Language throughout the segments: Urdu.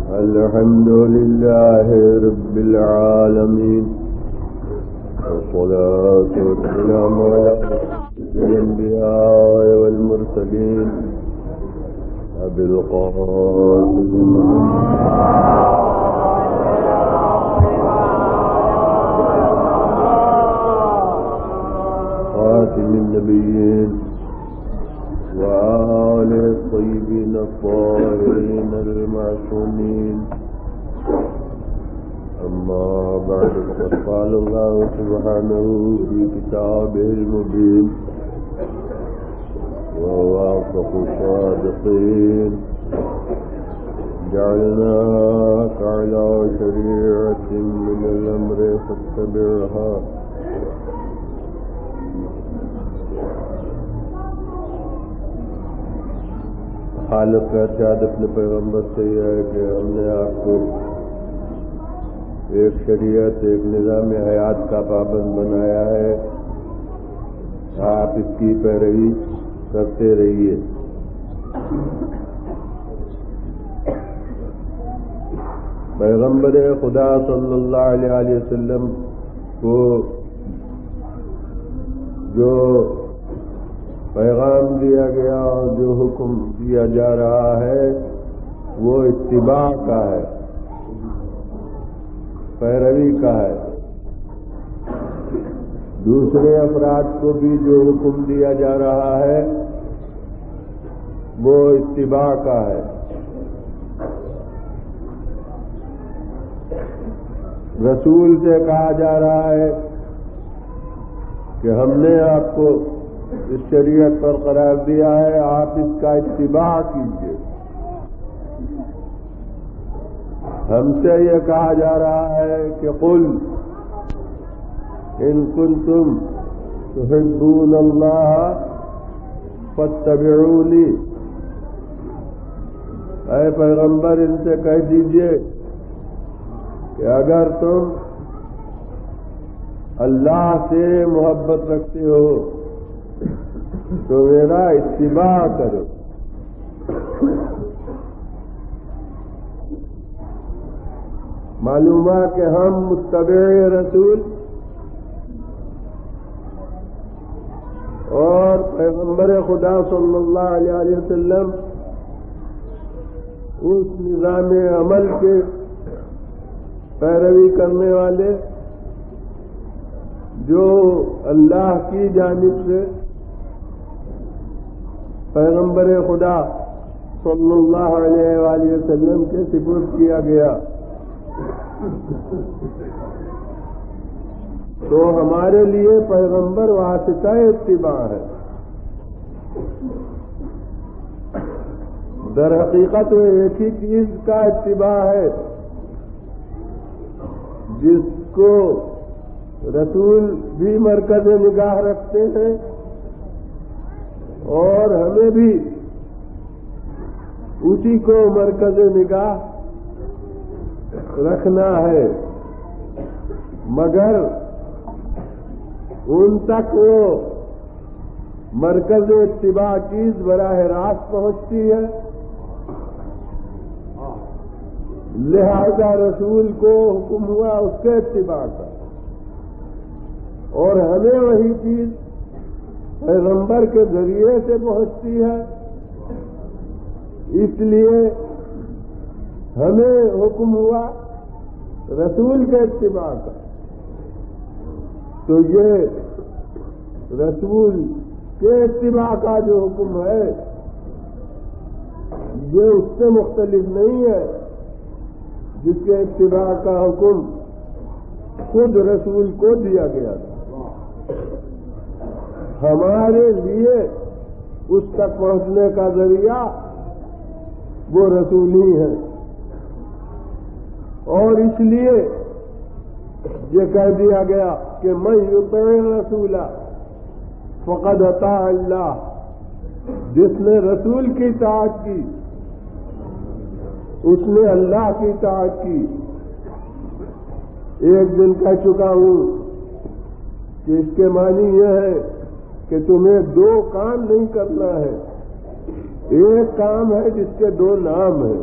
الحمد لله رب العالمين والصلاة والسلام على الأنبياء والمرسلين أبي القاسم خاتم النبيين وآله الطيبين الطاهرين المعصومين. أما بعد فقد قال الله سبحانه في كتابه المبين وهو أصدق الصادقين: جعلناك على شريعة من الأمر فاتبعها. خالق کا ارشاد اپنے پیغمبر سے یہ ہے کہ ہم نے آپ کو ایک شریعت، ایک نظام حیات کا پابند بنایا ہے، آپ اس کی پیروی کرتے رہیے۔ پیغمبر خدا صلی اللہ علیہ وسلم کو جو پیغام دیا گیا اور جو حکم دیا جا رہا ہے وہ اتباع کا ہے، پیروی کا ہے۔ دوسرے افراد کو بھی جو حکم دیا جا رہا ہے وہ اتباع کا ہے۔ رسول سے کہا جا رہا ہے کہ ہم نے آپ کو اس شریعت پر قرار دیا ہے، آپ اس کا اتباع کیجیے۔ ہم سے یہ کہا جا رہا ہے کہ قل ان کنتم تحبون اللہ فاتبعونی، اے پیغمبر ان سے کہہ دیجئے کہ اگر تم اللہ سے محبت رکھتے ہو تو میرا اتباع کرو۔ معلوم ہے کہ ہم متبع رسول اور پیغمبر خدا صلی اللہ علیہ وسلم اس نظام عمل کے پیروی کرنے والے جو اللہ کی جانب سے پیغمبر خدا صلی اللہ علیہ وآلہ وسلم کے سپرد کیا گیا۔ تو ہمارے لیے پیغمبر واسطہ اتباع ہے۔ در حقیقت وہ ایک ہی چیز کا اتباع ہے جس کو رسول بھی مرکز نگاہ رکھتے ہیں اور ہمیں بھی اسی کو مرکز نگاہ رکھنا ہے، مگر ان تک وہ مرکز اتباع چیز براہ راست پہنچتی ہے، لہذا رسول کو حکم ہوا اس کے اتباع کا، اور ہمیں وہی چیز پیغمبر کے ذریعے سے پہنچتی ہے، اس لیے ہمیں حکم ہوا رسول کے اتباع کا۔ تو یہ رسول کے اتباع کا جو حکم ہے یہ اس سے مختلف نہیں ہے جس کے اتباع کا حکم خود رسول کو دیا گیا تھا۔ ہمارے لیے اس تک پہنچنے کا ذریعہ وہ رسول ہی ہے، اور اس لیے یہ کہہ دیا گیا کہ من یطع الرسول فقد اطاع اللہ، جس نے رسول کی اطاعت کی اس نے اللہ کی اطاعت کی۔ ایک دن کہہ چکا ہوں کہ اس کے معنی یہ ہے کہ تمہیں دو کام نہیں کرنا ہے، ایک کام ہے جس کے دو نام ہیں،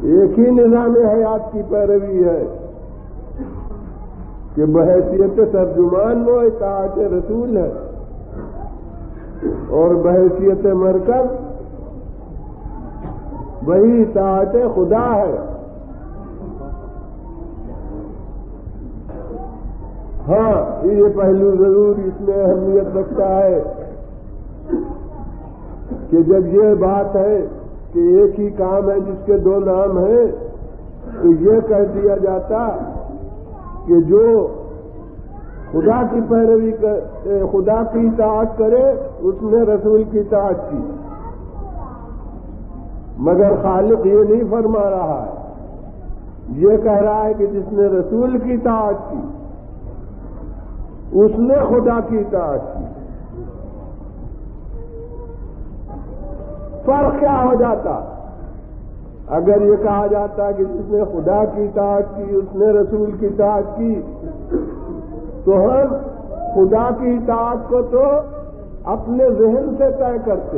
ایک ہی نظام حیات کی پیروی ہے کہ بحیثیت ترجمان وہ اطاعت رسول ہے اور بحیثیت مرکز وہی اطاعت خدا ہے۔ ہاں یہ پہلو ضرور اس میں اہمیت رکھتا ہے کہ جب یہ بات ہے کہ ایک ہی کام ہے جس کے دو نام ہیں تو یہ کہہ دیا جاتا کہ جو خدا کی پیروی خدا کی اطاعت کرے اس نے رسول کی اطاعت کی، مگر خالق یہ نہیں فرما رہا ہے، یہ کہہ رہا ہے کہ جس نے رسول کی اطاعت کی اس نے خدا کی اطاعت کی۔ فرق کیا ہو جاتا اگر یہ کہا جاتا کہ جس نے خدا کی اطاعت کی اس نے رسول کی اطاعت کی، تو ہم خدا کی اطاعت کو تو اپنے ذہن سے طے کرتے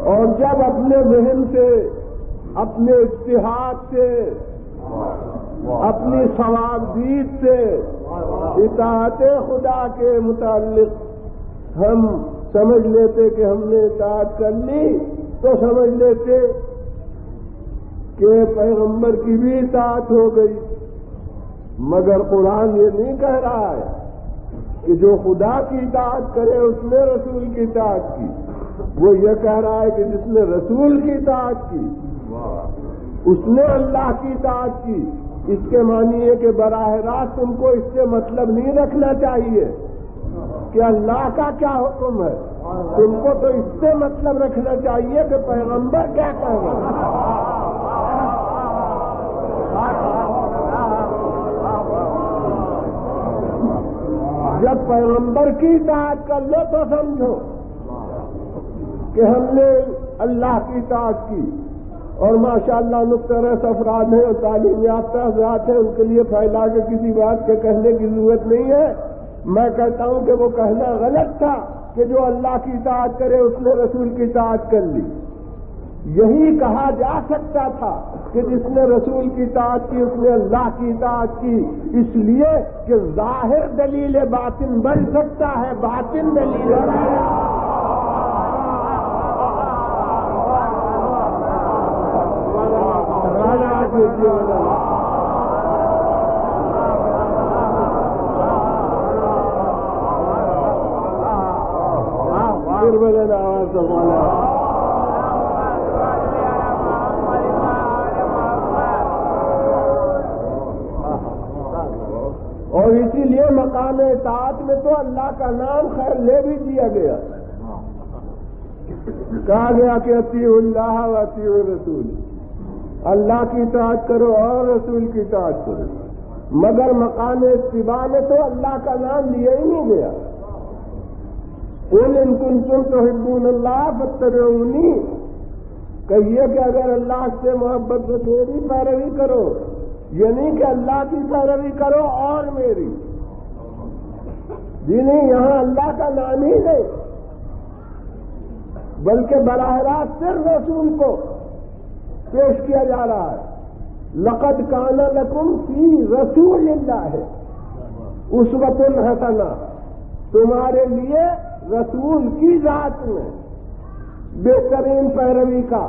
اور جب اپنے ذہن سے اپنے اجتہاد سے اپنی ثوابدید سے اطاعت خدا کے متعلق ہم سمجھ لیتے کہ ہم نے اطاعت کر لی تو سمجھ لیتے کہ پیغمبر کی بھی اطاعت ہو گئی، مگر قرآن یہ نہیں کہہ رہا ہے کہ جو خدا کی اطاعت کرے اس نے رسول کی اطاعت کی، وہ یہ کہہ رہا ہے کہ جس نے رسول کی اطاعت کی اس نے اللہ کی اطاعت کی۔ اس کے معنی ہے کہ براہ راست تم کو اس سے مطلب نہیں رکھنا چاہیے کہ اللہ کا کیا حکم ہے، تم کو تو اس سے مطلب رکھنا چاہیے کہ پیغمبر کیا کہہ رہے ہیں۔ جب پیغمبر کی اطاعت کر لو تو سمجھو کہ ہم نے اللہ کی اطاعت کی، اور ماشاءاللہ مختلف افراد ہیں اور تعلیم یافتہ افراد ہیں، ان کے لیے پھیلا کے کسی بات کے کہنے کی ضرورت نہیں ہے۔ میں کہتا ہوں کہ وہ کہنا غلط تھا کہ جو اللہ کی اطاعت کرے اس نے رسول کی اطاعت کر لی۔ یہی کہا جا سکتا تھا کہ جس نے رسول کی اطاعت کی اس نے اللہ کی اطاعت کی، اس لیے کہ ظاہر دلیل باطن بن سکتا ہے، باطن دلیل اور اسی لیے مقام اطاعت میں تو اللہ کا نام خیر لے بھی دیا گیا، کہا گیا کہ اطیعوا اللہ و اطیعوا الرسول، اللہ کی اطاعت کرو اور رسول کی اطاعت کرو، مگر مقام اتباع میں تو اللہ کا نام لیا ہی نہیں گیا۔ قل ان کنتم تحبون اللہ فاتبعونی، کہیے کہ اگر اللہ سے محبت تو میری پیروی کرو، یہ نہیں کہ اللہ کی پیروی کرو اور میری، جی نہیں، یہاں اللہ کا نام ہی نہیں بلکہ براہ راست صرف رسول کو پیش کیا جا رہا ہے۔ لقد کان لکم فی رسول اللہ اسوۃ حسنہ، تمہارے لیے رسول کی ذات میں بہترین پیروی کا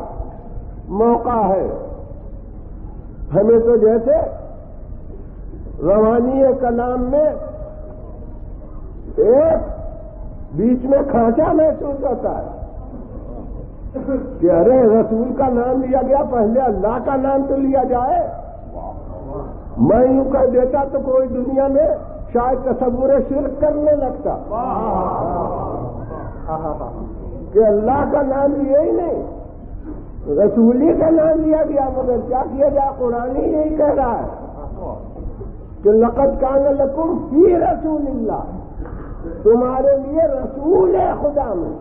موقع ہے۔ ہمیں تو جیسے روانی کلام میں ایک بیچ میں کھانچا محسوس ہوتا ہے کہ ارے رسول کا نام لیا گیا، پہلے اللہ کا نام تو لیا جائے۔ میں یوں کہہ دیتا تو کوئی دنیا میں شاید تصور شرک کرنے لگتا کہ اللہ کا نام لیا ہی نہیں، رسولی کا نام لیا گیا، مگر کیا کیا جائے، قرآن ہی یہی کہہ رہا ہے کہ لقد کان لکم فی رسول اللہ، تمہارے لیے رسول خدا میں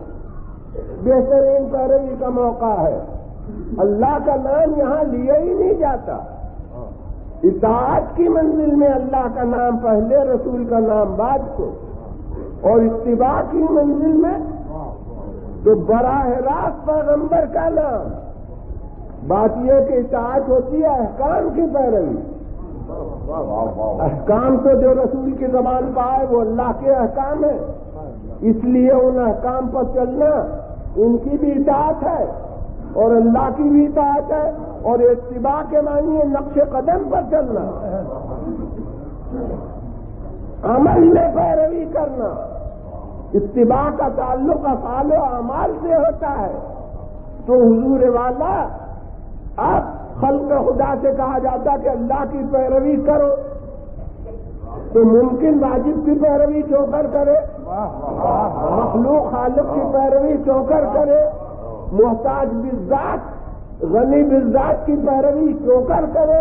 بہترین پیروی کا موقع ہے۔ اللہ کا نام یہاں لیا ہی نہیں جاتا، اطاعت کی منزل میں اللہ کا نام پہلے، رسول کا نام بعد کو، اور اتباع کی منزل میں تو براہ راست پیغمبر کا نام. بات یہ کہ اطاعت ہوتی ہے احکام کی پیروی. احکام تو جو رسول کی زبان پہ آئے وہ اللہ کے احکام ہیں، اس لیے ان احکام پر چلنا ان کی بھی اطاعت ہے اور اللہ کی بھی اطاعت ہے. اور اتباع کے معنی ہے نقش قدم پر چلنا، عمل میں پیروی کرنا. اتباع کا تعلق افعال و اعمال سے ہوتا ہے. تو حضور والا اب خلق خدا سے کہا جاتا کہ اللہ کی پیروی کرو، تو ممکن واجب کی پیروی کیوں کر کرے؟ مخلوق خالق کی پیروی کیوں کر کرے؟ محتاج بالذات غنی بالذات کی پیروی کیوں کر کرے؟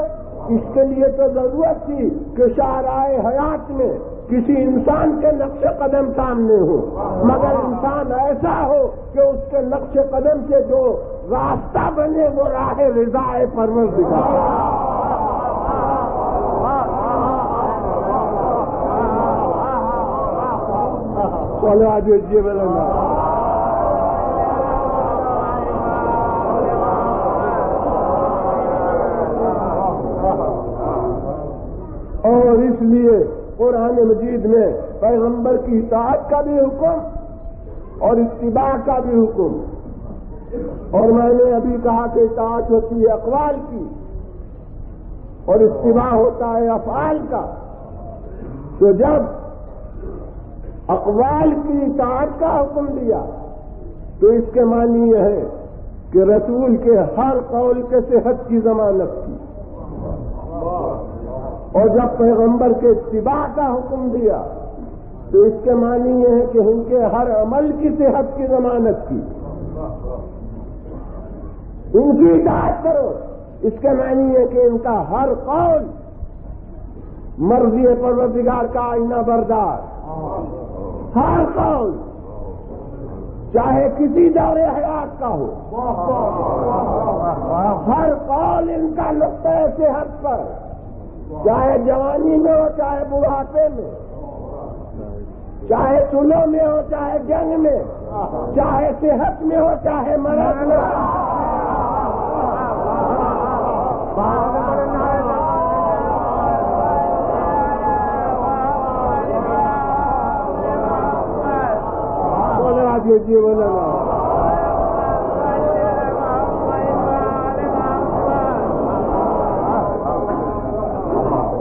اس کے لیے تو ضرورت تھی کہ شاہراہ حیات میں کسی انسان کے نقش قدم سامنے ہو، مگر انسان ایسا ہو کہ اس کے نقش قدم سے جو راستہ بنے وہ راہ رضا پروردگار. چلو آج یہ بولنا اور اس لیے قرآن مجید میں پیغمبر کی اطاعت کا بھی حکم اور اتباع کا بھی حکم. اور میں نے ابھی کہا کہ اطاعت ہوتی ہے اقوال کی اور اتباع ہوتا ہے افعال کا. تو جب اقوال کی اطاعت کا حکم دیا تو اس کے معنی یہ ہے کہ رسول کے ہر قول کے صحت کی ضمانت کی. اور جب پیغمبر کے اتباع کا حکم دیا تو اس کے معنی یہ ہے کہ ان کے ہر عمل کی صحت کی ضمانت کی. ان کی اطاعت کرو، اس کے معنی ہے کہ ان کا ہر قول مرضی پروردگار کا آئینہ بردار. ہر قول چاہے کسی دور حیات کا ہو، ہر قول ان کا نقطۂ صحت پر، چاہے جوانی میں ہو چاہے بڑھاپے میں، چاہے سلو میں ہو چاہے جنگ میں، چاہے صحت میں ہو چاہے مرض میں. جیون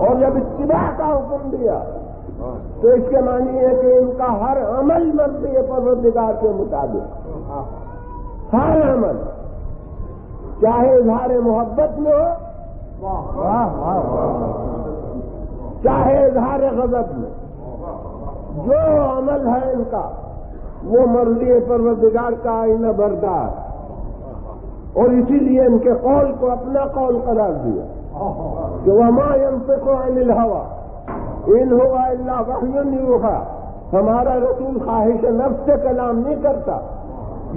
اور جب اتباع کا حکم دیا تو اس کے معنی ہے کہ ان کا ہر عمل مرضی پروردگار کے مطابق، ہر عمل چاہے اظہار محبت میں ہو چاہے اظہار غضب میں، جو عمل ہے ان کا وہ مرضی پروردگار کا آئینہ بردار. اور اسی لیے ان کے قول کو اپنا قول قرار دیا کہ وما ينطق عن الهوى ان هو الا وحی یوحی. ہمارا رسول خواہش نفس سے کلام نہیں کرتا،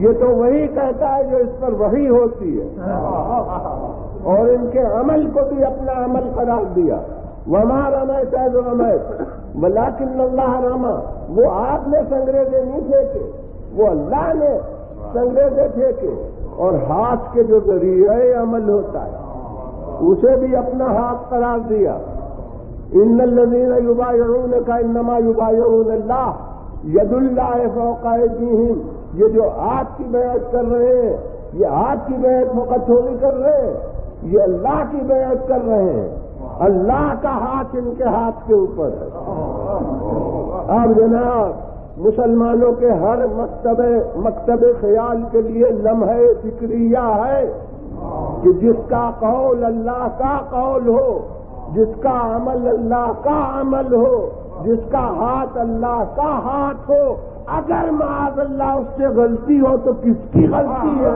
یہ تو وہی کہتا ہے جو اس پر وحی ہوتی ہے. اور ان کے عمل کو بھی اپنا عمل قرار دیا. وما رمیت اذ رمیت ولکن اللہ رمی. وہ آپ نے سنگریزے نہیں پھینکے، وہ اللہ نے سنگریزے پھینکے. اور ہاتھ کے جو ذریعہ عمل ہوتا ہے اسے بھی اپنا ہاتھ قرار دیا. ان الذین یبایعونک انما یبایعون اللہ ید اللہ فوق ایدیہم. یہ جو ہاتھ کی بیعت کر رہے ہیں یہ ہاتھ کی بیعت فقط تھوڑی کر رہے ہیں، یہ اللہ کی بیعت کر رہے ہیں. اللہ کا ہاتھ ان کے ہاتھ کے اوپر ہے. اب جناب مسلمانوں کے ہر مکتب خیال کے لیے لمحہ فکریہ ہے کہ جس کا قول اللہ کا قول ہو، جس کا عمل اللہ کا عمل ہو، جس کا ہاتھ اللہ کا ہاتھ ہو. اگر معاذ اللہ اس سے غلطی ہو تو کس کی غلطی ہے؟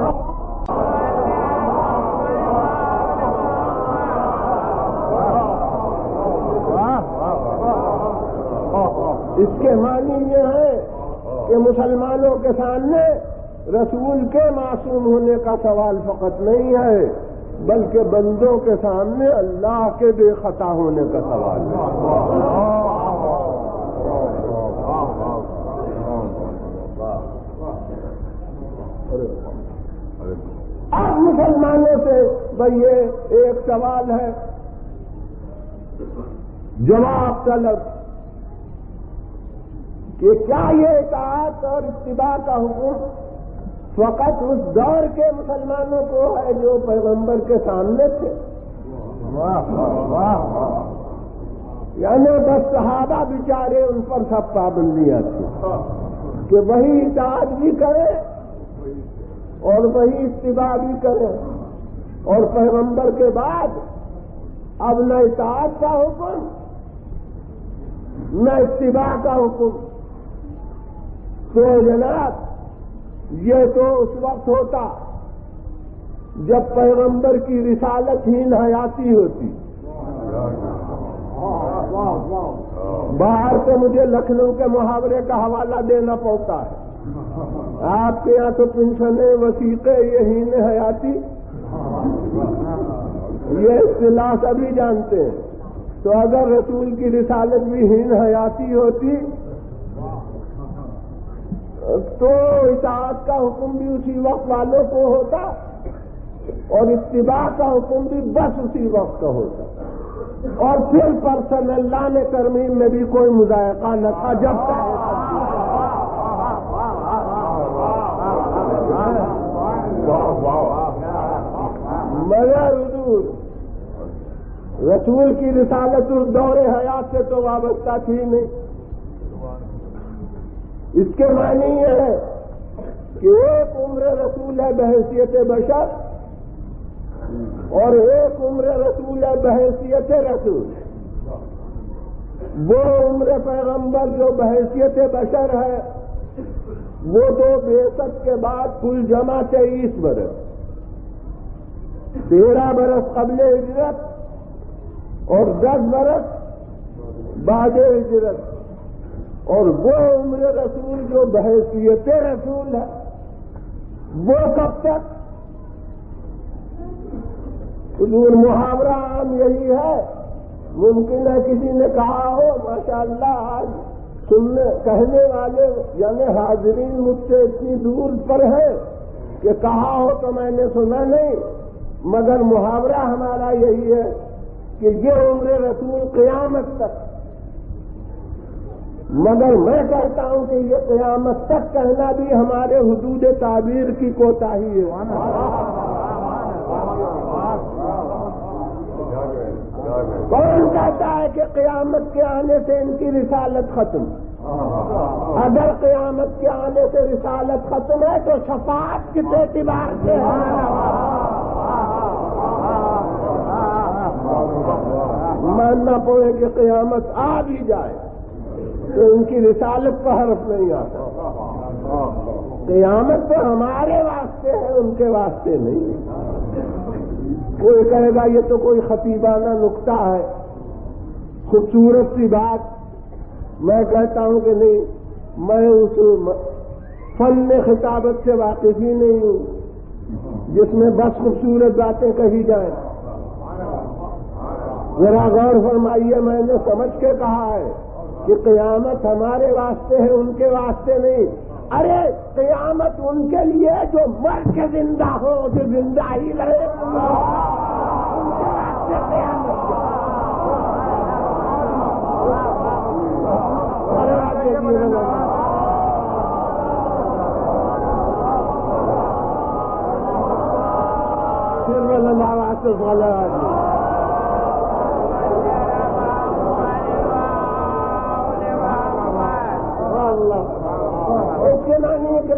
اس کے معنی یہ ہے کہ مسلمانوں کے سامنے رسول کے معصوم ہونے کا سوال فقط نہیں ہے بلکہ بندوں کے سامنے اللہ کے بے خطا ہونے کا سوال ہے. اب مسلمانوں سے بھئی یہ ایک سوال ہے، جواب طلب کہ کیا یہ اطاعت اور اتباع کا حکم فقط اس دور کے مسلمانوں کو ہے جو پیغمبر کے سامنے تھے؟ یعنی بس صحابہ بیچارے ان پر سب پابندیاں تھیں کہ وہی اطاعت بھی کریں اور وہی اتباع بھی کریں، اور پیغمبر کے بعد اب نہ اطاعت کا حکم نہ اتباع کا حکم؟ تو جناب یہ تو اس وقت ہوتا جب پیغمبر کی رسالت ہی حیاتی ہوتی۔ باہر سے مجھے لکھنؤ کے محاورے کا حوالہ دینا پڑتا ہے، آپ کے یہاں تو پنشنیں وثیقے یہی نے حیاتی، یہ اصطلاح سبھی جانتے ہیں۔ تو اگر رسول کی رسالت بھی ہین حیاتی ہوتی تو اطاعت کا حکم بھی اسی وقت والوں کو ہوتا اور اتباع کا حکم بھی بس اسی وقت کا ہوتا، اور پھر پرسن اللہ نے ترمیم میں بھی کوئی مذائقہ نہ تھا جب تک۔ مگر حضور رسول کی رسالت اس دور حیات سے تو وابستہ تھی نہیں۔ اس کے معنی یہ ہے کہ ایک عمر رسول ہے بحیثیت بشر اور ایک عمر رسول ہے بحیثیت رسول۔ وہ عمر پیغمبر جو بحیثیت بشر ہے وہ تو بعثت کے بعد کل جمع 23 برس، 13 برس قبل ہجرت اور 10 برس بعد ہجرت، اور وہ عمر رسول جو بحیثیت رسول ہے وہ کب تک؟ حضور محاورہ عام یہی ہے، ممکن ہے کسی نے کہا ہو ماشاءاللہ آج سننے کہنے والے یعنی حاضرین مجھ سے اتنی دور پر ہے کہ کہا ہو تو میں نے سنا نہیں، مگر محاورہ ہمارا یہی ہے کہ یہ عمر رسول قیامت تک، مگر میں کہتا ہوں کہ یہ قیامت تک کہنا بھی ہمارے حدود تعبیر کی کوتاہی ہے۔ کون کہتا ہے کہ قیامت کے آنے سے ان کی رسالت ختم؟ اگر قیامت کے آنے سے رسالت ختم ہے تو شفاعت کس اعتبار سے ہے؟ ماننا پڑے کہ قیامت آ بھی جائے تو ان کی رسالت کا حرف نہیں آتا۔ قیامت تو ہمارے واسطے ہے، ان کے واسطے نہیں۔ کوئی کہے گا یہ تو کوئی خطیبانہ نکتہ ہے، خوبصورت سی بات۔ میں کہتا ہوں کہ نہیں، میں اس فن خطابت سے واقف ہی نہیں ہوں جس میں بس خوبصورت باتیں کہی جائیں۔ ذرا غور فرمائیے، میں نے سمجھ کے کہا ہے کہ قیامت ہمارے واسطے ہے، ان کے واسطے نہیں۔ ارے قیامت ان کے لیے جو مر کے زندہ ہو، جو زندہ ہی رہے، ان کے واسطے قیامت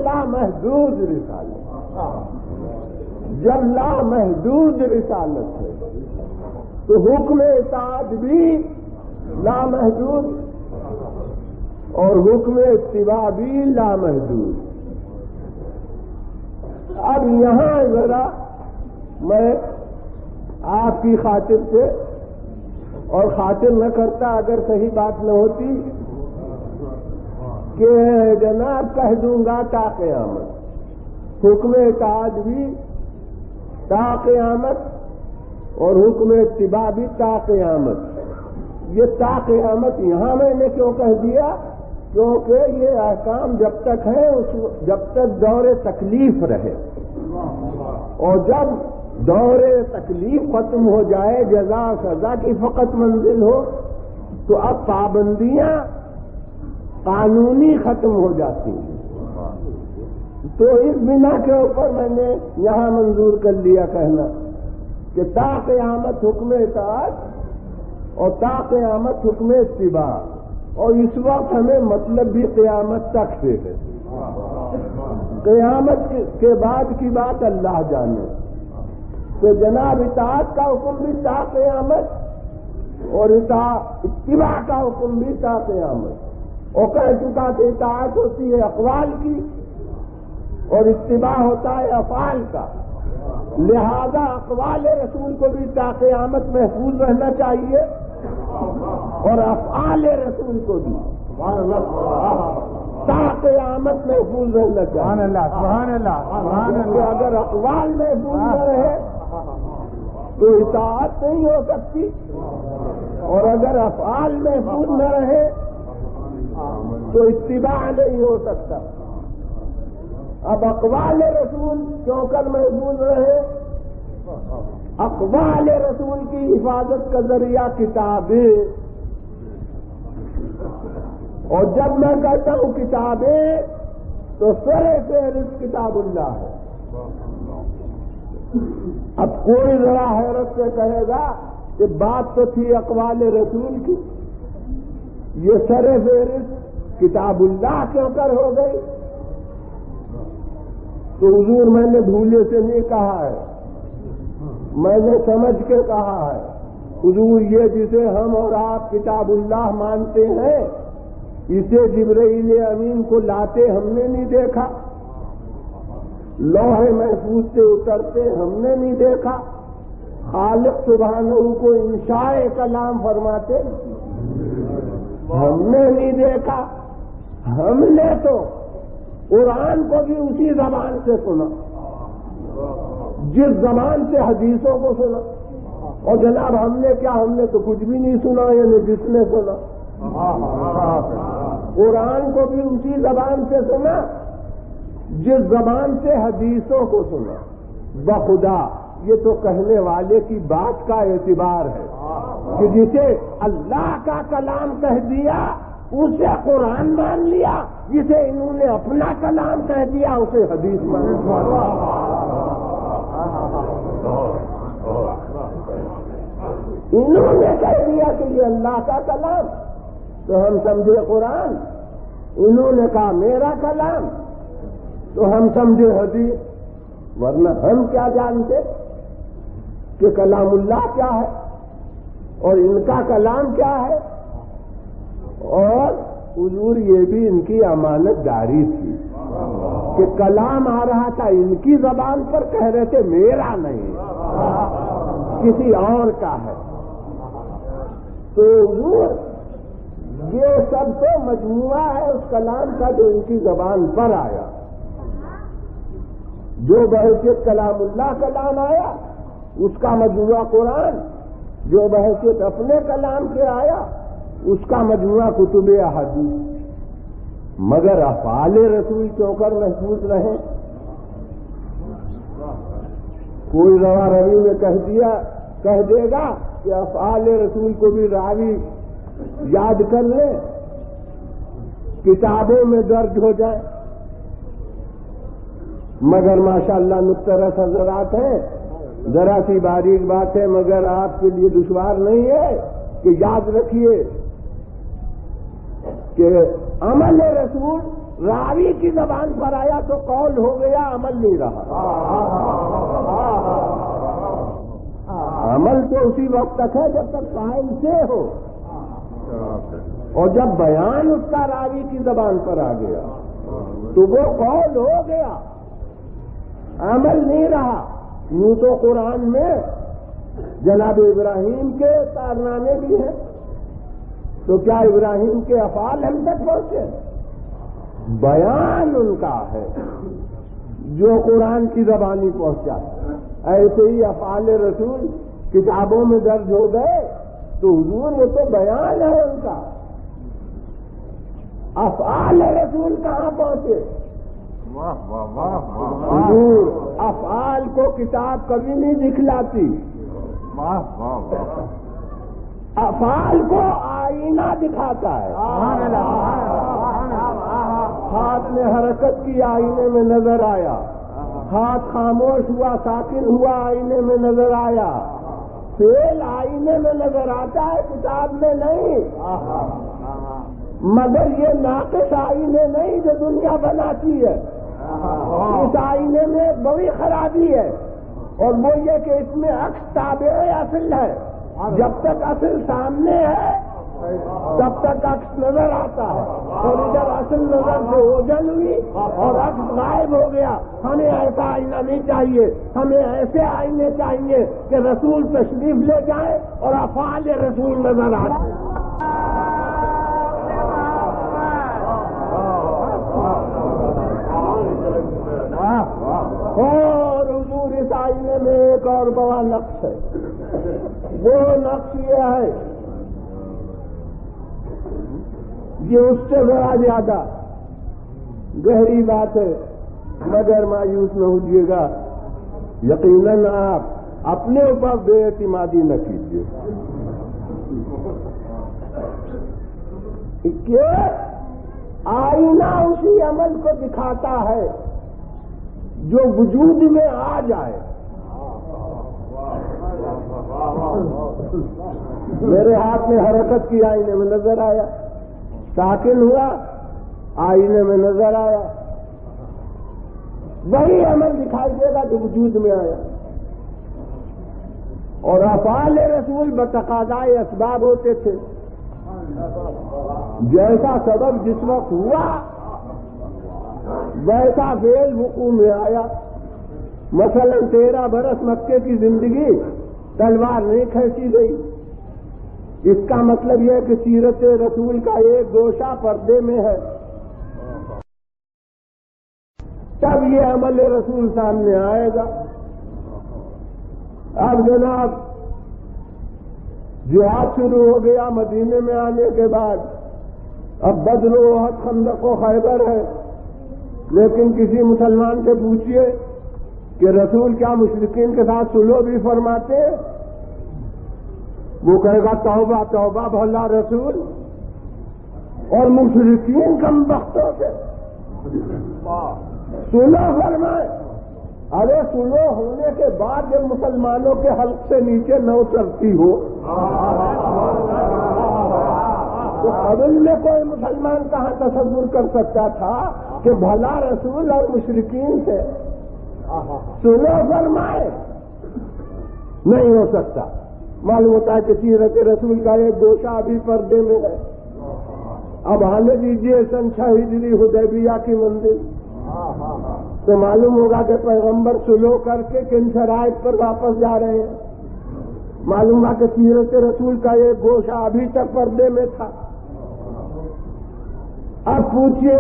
لامحدود رسالت۔ جب لامحدود رسالت ہے تو حکم اطاعت بھی لامحدود اور حکم اتباع بھی لامحدود۔ اب یہاں ذرا میں آپ کی خاطر سے، اور خاطر نہ کرتا اگر صحیح بات نہ ہوتی، کہ جناب کہہ دوں گا تا قیامت، حکم اطاعت بھی تا قیامت اور حکم اتباع بھی تا قیامت۔ یہ تا قیامت یہاں میں نے کیوں کہہ دیا؟ کیونکہ یہ احکام جب تک ہے جب تک دور تکلیف رہے، اور جب دور تکلیف ختم ہو جائے، جزا سزا کی فقط منزل ہو، تو اب پابندیاں قانونی ختم ہو جاتی ہیں۔ تو اس بنا کے اوپر میں نے یہاں منظور کر لیا کہنا کہ تا قیامت حکم اطاعت اور تا قیامت حکم اتباع، اور اس وقت ہمیں مطلب بھی قیامت تک سے ہے، قیامت کے بعد کی بات اللہ جانے۔ تو جناب اطاعت کا حکم بھی تا قیامت اور اتباع کا حکم بھی تا قیامت، اور کہہ چکا کہ اطاعت ہوتی ہے اقوال کی اور اتباع ہوتا ہے افعال کا، لہذا اقوال رسول کو بھی تا قیامت محفوظ رہنا چاہیے اور افعال رسول کو بھی تا قیامت محفوظ رہنا چاہیے۔ سبحان اللہ۔ اگر اقوال محفوظ نہ رہے تو اطاعت نہیں ہو سکتی، اور اگر افعال محفوظ نہ رہے تو اتباع نہیں ہو سکتا۔ اب اقوال رسول کیوں کر محفوظ رہے؟ اقوال رسول کی حفاظت کا ذریعہ کتابیں، اور جب میں کہتا ہوں کتابیں تو سرے فہرست کتاب اللہ ہے۔ اب کوئی ذرا حیرت سے کہے گا کہ بات تو تھی اقوال رسول کی، یہ سرے فہرست کتاب اللہ کیوں کر ہو گئی؟ تو حضور میں نے بھولے سے نہیں کہا ہے، میں نے سمجھ کے کہا ہے۔ حضور یہ جسے ہم اور آپ کتاب اللہ مانتے ہیں، اسے جبرائیل امین کو لاتے ہم نے نہیں دیکھا، لوح محفوظ سے اترتے ہم نے نہیں دیکھا، خالق سبحانہ کو انشاء کلام فرماتے ہم نے نہیں دیکھا۔ ہم نے تو قرآن کو بھی اسی زبان سے سنا جس زبان سے حدیثوں کو سنا، اور جناب ہم نے کیا، ہم نے تو کچھ بھی نہیں سنا، یعنی جس نے سنا قرآن کو بھی اسی زبان سے سنا جس زبان سے حدیثوں کو سنا۔ بخدا یہ تو کہنے والے کی بات کا اعتبار ہے کہ جسے اللہ کا کلام کہہ دیا اسے قرآن مان لیا، جسے انہوں نے اپنا کلام کہہ دیا اسے حدیث مان لیا۔ انہوں نے کہہ دیا کہ یہ اللہ کا کلام تو ہم سمجھے قرآن، انہوں نے کہا میرا کلام تو ہم سمجھے حدیث، ورنہ ہم کیا جانتے کہ کلام اللہ کیا ہے اور ان کا کلام کیا ہے۔ اور حضور یہ بھی ان کی امانت داری تھی کہ کلام آ رہا تھا ان کی زبان پر، کہہ رہے تھے میرا نہیں کسی اور کا ہے۔ تو حضور یہ سب تو مجموعہ ہے اس کلام کا جو ان کی زبان پر آیا، جو بحیثیت کلام اللہ کلام آیا اس کا مجموعہ قرآن، جو بحیثیت اپنے کلام سے آیا اس کا مجموعہ کتب احادیث۔ مگر افعال رسول کیوں کر محفوظ رہے؟ کوئی روا روی میں کہہ دے گا کہ افعال رسول کو بھی راوی یاد کر لے، کتابوں میں درج ہو جائے۔ مگر ماشاءاللہ مختلف حضرات ہیں، ذرا سی باریک بات ہے مگر آپ کے لیے دشوار نہیں ہے کہ یاد رکھیے کہ عمل رسول راوی کی زبان پر آیا تو قول ہو گیا، عمل نہیں رہا۔ عمل تو اسی وقت تک ہے جب تک قائل سے ہو، اور جب بیان اس کا راوی کی زبان پر آ گیا تو وہ قول ہو گیا، عمل نہیں رہا۔ یوں تو قرآن میں جناب ابراہیم کے کارنامے بھی ہیں، تو کیا ابراہیم کے افعال ہم تک پہنچے؟ بیان ان کا ہے جو قرآن کی زبانی پہنچا، ایسے ہی افعال رسول کتابوں میں درج ہو گئے تو حضور وہ تو بیان ہے ان کا۔ افعال رسول کہاں پہنچے؟ حضور افعال کو کتاب کبھی نہیں دکھلاتی، افعال کو آئینہ دکھاتا ہے۔ ہاتھ نے حرکت کی، آئینے میں نظر آیا، ہاتھ خاموش ہوا، ساکن ہوا، آئینے میں نظر آیا۔ فعل آئینے میں نظر آتا ہے، کتاب میں نہیں۔ مگر یہ ناقص آئینے نہیں جو دنیا بناتی ہے، اس آئینے میں ایک بڑی خرابی ہے، اور وہ یہ کہ اس میں عکس تابع اصل ہے۔ جب تک اصل سامنے ہے تب تک عکس نظر آتا ہے، اور ادھر اصل نظر سے اوجھل ہوئی اور عکس غائب ہو گیا۔ ہمیں ایسا آئینہ نہیں چاہیے، ہمیں ایسے آئینے چاہیے کہ رسول تشریف لے جائیں اور افعال رسول نظر آئے۔ اور حضور اس آئینے میں ایک اور بڑا نقش ہے، وہ نقش یہ ہے، یہ اس سے بڑا زیادہ گہری بات ہے، مگر مایوس نہ ہوجیے گا، یقیناً آپ اپنے اوپر بے اعتمادی نہ کیجیے کہ آئینہ اسی عمل کو دکھاتا ہے جو وجود میں آ جائے۔ میرے ہاتھ میں حرکت کی، آئینے میں نظر آیا، ساکن ہوا، آئینے میں نظر آیا، وہی عمل دکھائی دے گا جو وجود میں آیا۔ اور افعال رسول بتقاضائے اسباب ہوتے تھے، جیسا سبب جس وقت ہوا ویسا فعل وقوع میں آیا۔ مثلا 13 برس مکے کی زندگی تلوار نہیں کھینچی گئی، اس کا مطلب یہ ہے کہ سیرت رسول کا ایک گوشہ پردے میں ہے، تب یہ عمل رسول سامنے آئے گا۔ اب جناب جہاد شروع ہو گیا مدینے میں آنے کے بعد، اب بدر و احد خندق و خیبر ہے، لیکن کسی مسلمان سے پوچھئے کہ رسول کیا مشرکین کے ساتھ صلح بھی فرماتے ہیں؟ وہ کہے گا توبہ توبہ بھلا رسول، اور مشرکین کم بختوں سے صلح فرمائے۔ ارے صلح ہونے کے بعد جب مسلمانوں کے حلق سے نیچے نہ اترتی ہو تو قبل میں کوئی مسلمان کہاں تصور کر سکتا تھا کہ بھلا رسول اور مشرکین سے صلح فرمائے؟ نہیں ہو سکتا۔ معلوم ہوتا ہے کہ سیرت رسول کا ایک گوشہ ابھی پردے میں ہے۔ اب آنے دیجیے سن 6 ہجری حدیبیہ کی منزل، تو معلوم ہوگا کہ پیغمبر صلح کر کے کن شرائط پر واپس جا رہے ہیں۔ معلوم ہے کہ سیرت رسول کا ایک گوشہ ابھی تک پردے میں تھا۔ اب پوچھئے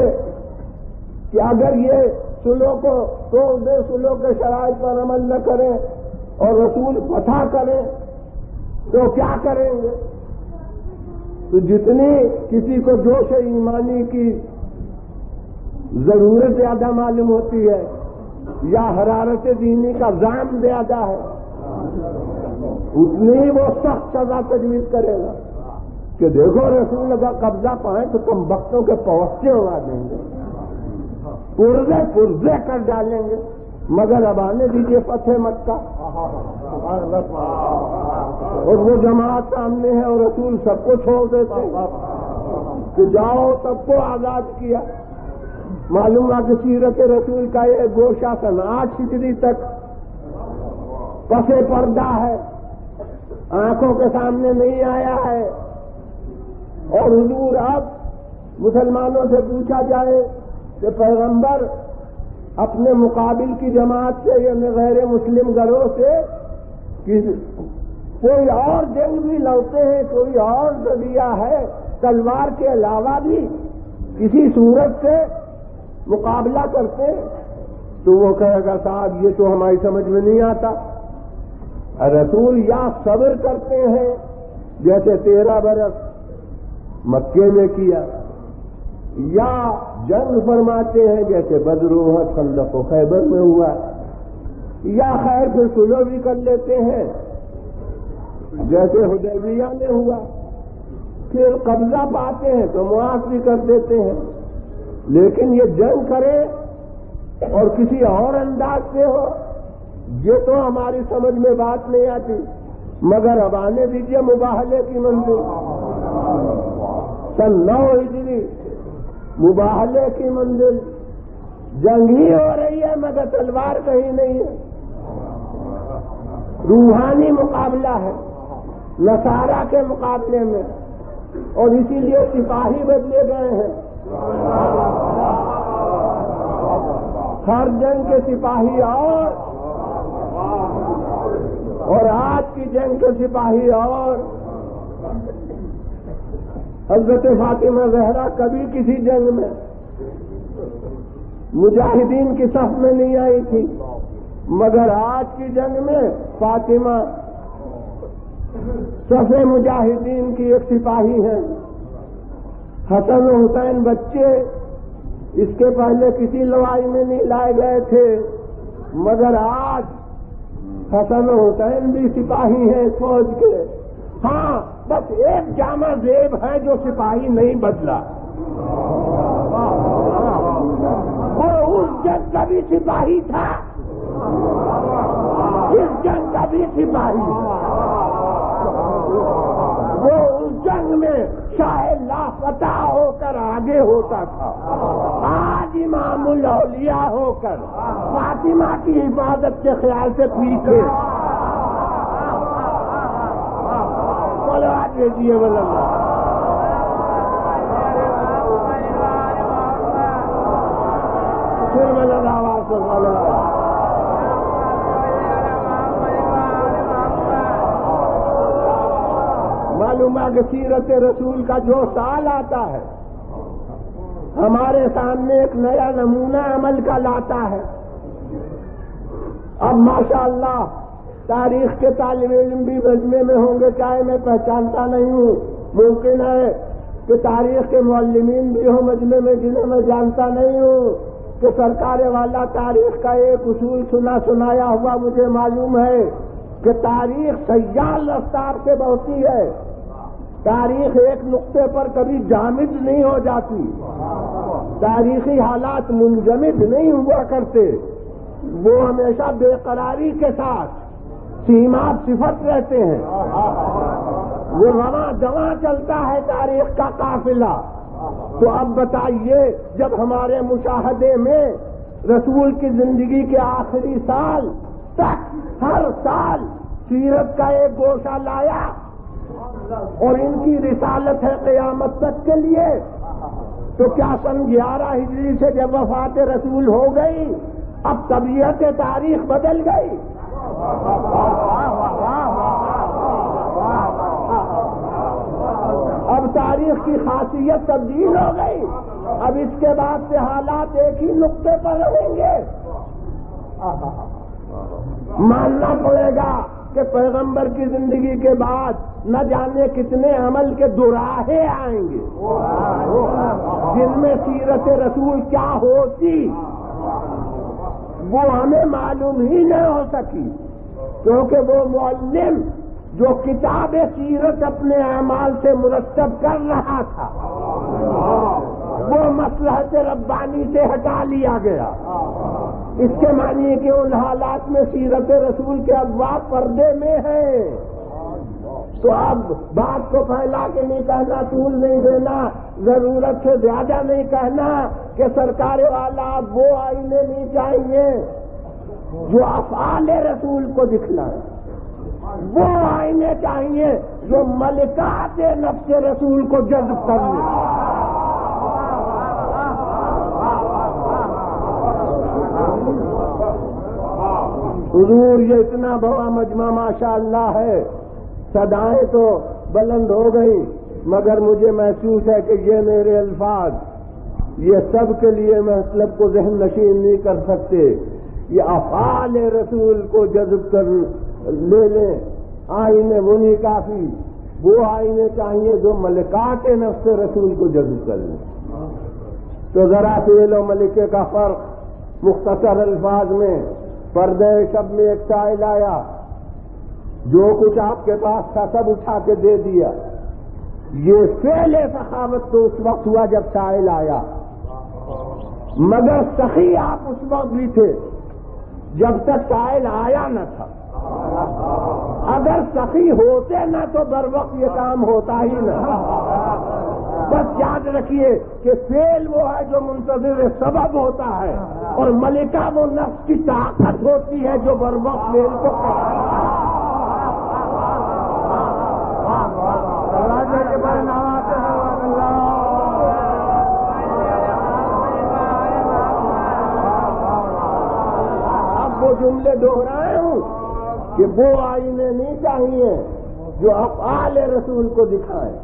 کہ اگر یہ صلح کو توڑ دے، صلح کے شرائط پر عمل نہ کریں اور رسول فتح کریں تو کیا کریں گے؟ تو جتنی کسی کو جوش ایمانی کی ضرورت زیادہ معلوم ہوتی ہے یا حرارت دینی کا زام زیادہ ہے، اتنی وہ سخت سزا تجویز کرے گا کہ دیکھو رسول اگر قبضہ پائیں تو تم بختوں کے پوستے اڑا دیں گے، پرزے کر ڈالیں گے۔ مگر اب آنے دیجیے فتح مکہ، اور وہ جماعت سامنے ہے اور رسول سب کو چھوڑ دیتے کہ جاؤ، سب کو آزاد کیا۔ معلوم ہے کہ سیرت رسول کا یہ گوشہ سن 8 ہجری تک پس پردہ ہے، آنکھوں کے سامنے نہیں آیا ہے۔ اور حضور اب مسلمانوں سے پوچھا جائے کہ پیغمبر اپنے مقابل کی جماعت سے یعنی غیر مسلم گروہ سے کوئی اور جنگ بھی لڑتے ہیں، کوئی اور ذریعہ ہے تلوار کے علاوہ بھی کسی صورت سے مقابلہ کرتے ہیں؟ تو وہ کہے گا صاحب یہ تو ہماری سمجھ میں نہیں آتا۔ رسول یا صبر کرتے ہیں جیسے 13 برس مکے میں کیا، یا جنگ فرماتے ہیں جیسے بدر احد خندق و خیبر میں ہوا، یا خیر پھر صلح بھی کر لیتے ہیں جیسے حدیبیہ میں ہوا، پھر قبضہ پاتے ہیں تو معاف بھی کر دیتے ہیں. لیکن یہ جنگ کرے اور کسی اور انداز سے ہو، یہ تو ہماری سمجھ میں بات نہیں آتی. مگر اب آنے دیجیے مباہلے کی منزل. سن 9 ہجری مباہلے کی منزل، جنگ ہی ہو رہی ہے مگر تلوار کہیں نہیں ہے. روحانی مقابلہ ہے نصارہ کے مقابلے میں، اور اسی لیے سپاہی بدلے گئے ہیں. ہر جنگ کے سپاہی اور آج کی جنگ کے سپاہی اور. حضرت فاطمہ زہرا کبھی کسی جنگ میں مجاہدین کی صف میں نہیں آئی تھی، مگر آج کی جنگ میں فاطمہ صف مجاہدین کی ایک سپاہی ہیں. حسن و حسین بچے اس کے پہلے کسی لڑائی میں نہیں لائے گئے تھے، مگر آج حسن و حسین بھی سپاہی ہیں فوج کے. ہاں بس ایک جامع زیب ہے جو سپاہی نہیں بدلا، اور اس جنگ کا بھی سپاہی تھا، اس جنگ کا بھی سپاہی. وہ اس جنگ میں شاہ لافتہ ہو کر آگے ہوتا تھا، آج امام الاولیاء ہو کر فاطمہ کی حفاظت کے خیال سے پیچھے. صلوات بھیجیے واللہ. پھر ملک آواز سے معلوم ہے کہ سیرت رسول کا جو سال آتا ہے ہمارے سامنے ایک نیا نمونہ عمل کا لاتا ہے. اب ماشاءاللہ تاریخ کے طالب علم بھی مجمع میں ہوں گے، چاہے میں پہچانتا نہیں ہوں. ممکن ہے کہ تاریخ کے معلمین بھی ہوں مجمع میں جنہیں میں جانتا نہیں ہوں کہ سرکار والا تاریخ کا ایک اصول سنایا ہوا مجھے معلوم ہے کہ تاریخ سیال رفتار سے بڑھتی ہے. تاریخ ایک نقطے پر کبھی جامد نہیں ہو جاتی، تاریخی حالات منجمد نہیں ہوا کرتے، وہ ہمیشہ بے قراری کے ساتھ سیمات صفت رہتے ہیں. وہ رواں دواں چلتا ہے تاریخ کا قافلہ. تو اب بتائیے جب ہمارے مشاہدے میں رسول کی زندگی کے آخری سال تک ہر سال سیرت کا ایک گوشہ لایا اور ان کی رسالت ہے قیامت تک کے لیے، تو کیا سن 11 ہجری سے جب وفات رسول ہو گئی اب طبیعت تاریخ بدل گئی؟ اب تاریخ کی خاصیت تبدیل ہو گئی. اب اس کے بعد سے حالات ایک ہی نقطے پر رہیں گے. ماننا پڑے گا کہ پیغمبر کی زندگی کے بعد نہ جانے کتنے عمل کے دوراہے آئیں گے جن میں سیرت رسول کیا ہوتی وہ ہمیں معلوم ہی نہیں ہو سکی، کیونکہ وہ معلم جو کتاب سیرت اپنے اعمال سے مرتب کر رہا تھا وہ مصلحت ربانی سے ہٹا لیا گیا. اس کے معنی ہے کہ ان حالات میں سیرت رسول کے ابواب پردے میں ہیں. تو اب بات کو پھیلا کے نہیں کہنا، طول نہیں دینا، ضرورت سے زیادہ نہیں کہنا کہ سرکار والا اب وہ آئینے نہیں چاہیے جو افعال رسول کو دکھلائیں، وہ آئینے چاہیے جو ملکات نفس رسول کو جذب کرنے. حضور یہ اتنا بڑا مجمع ماشاءاللہ ہے، صدائیں تو بلند ہو گئی، مگر مجھے محسوس ہے کہ یہ میرے الفاظ یہ سب کے لیے مطلب کو ذہن نشین نہیں کر سکتے. یہ افعال رسول کو جذب کر لے لیں. آئینے وہ نہیں کافی، وہ آئینے چاہیے جو ملکات نفس رسول کو جذب کر لیں. تو ذرا فعل و ملکے کا فرق مختصر الفاظ میں پردہ شب میں ایک سائل آیا، جو کچھ آپ کے پاس تھا سب اٹھا کے دے دیا. یہ فعل سخاوت تو اس وقت ہوا جب سائل آیا، مگر سخی آپ اس وقت بھی تھے جب تک سائل آیا نہ تھا. اگر سخی ہوتے نہ تو بر وقت یہ کام ہوتا ہی نہ. بس یاد رکھیے کہ فعل وہ ہے جو منتظر سبب ہوتا ہے، اور ملکہ وہ نفس کی طاقت ہوتی ہے جو بر وقت فعل کو اب وہ جملے دوہرائے ہوں کہ وہ آئینے نہیں چاہیے جو افعال رسول کو دکھائیں،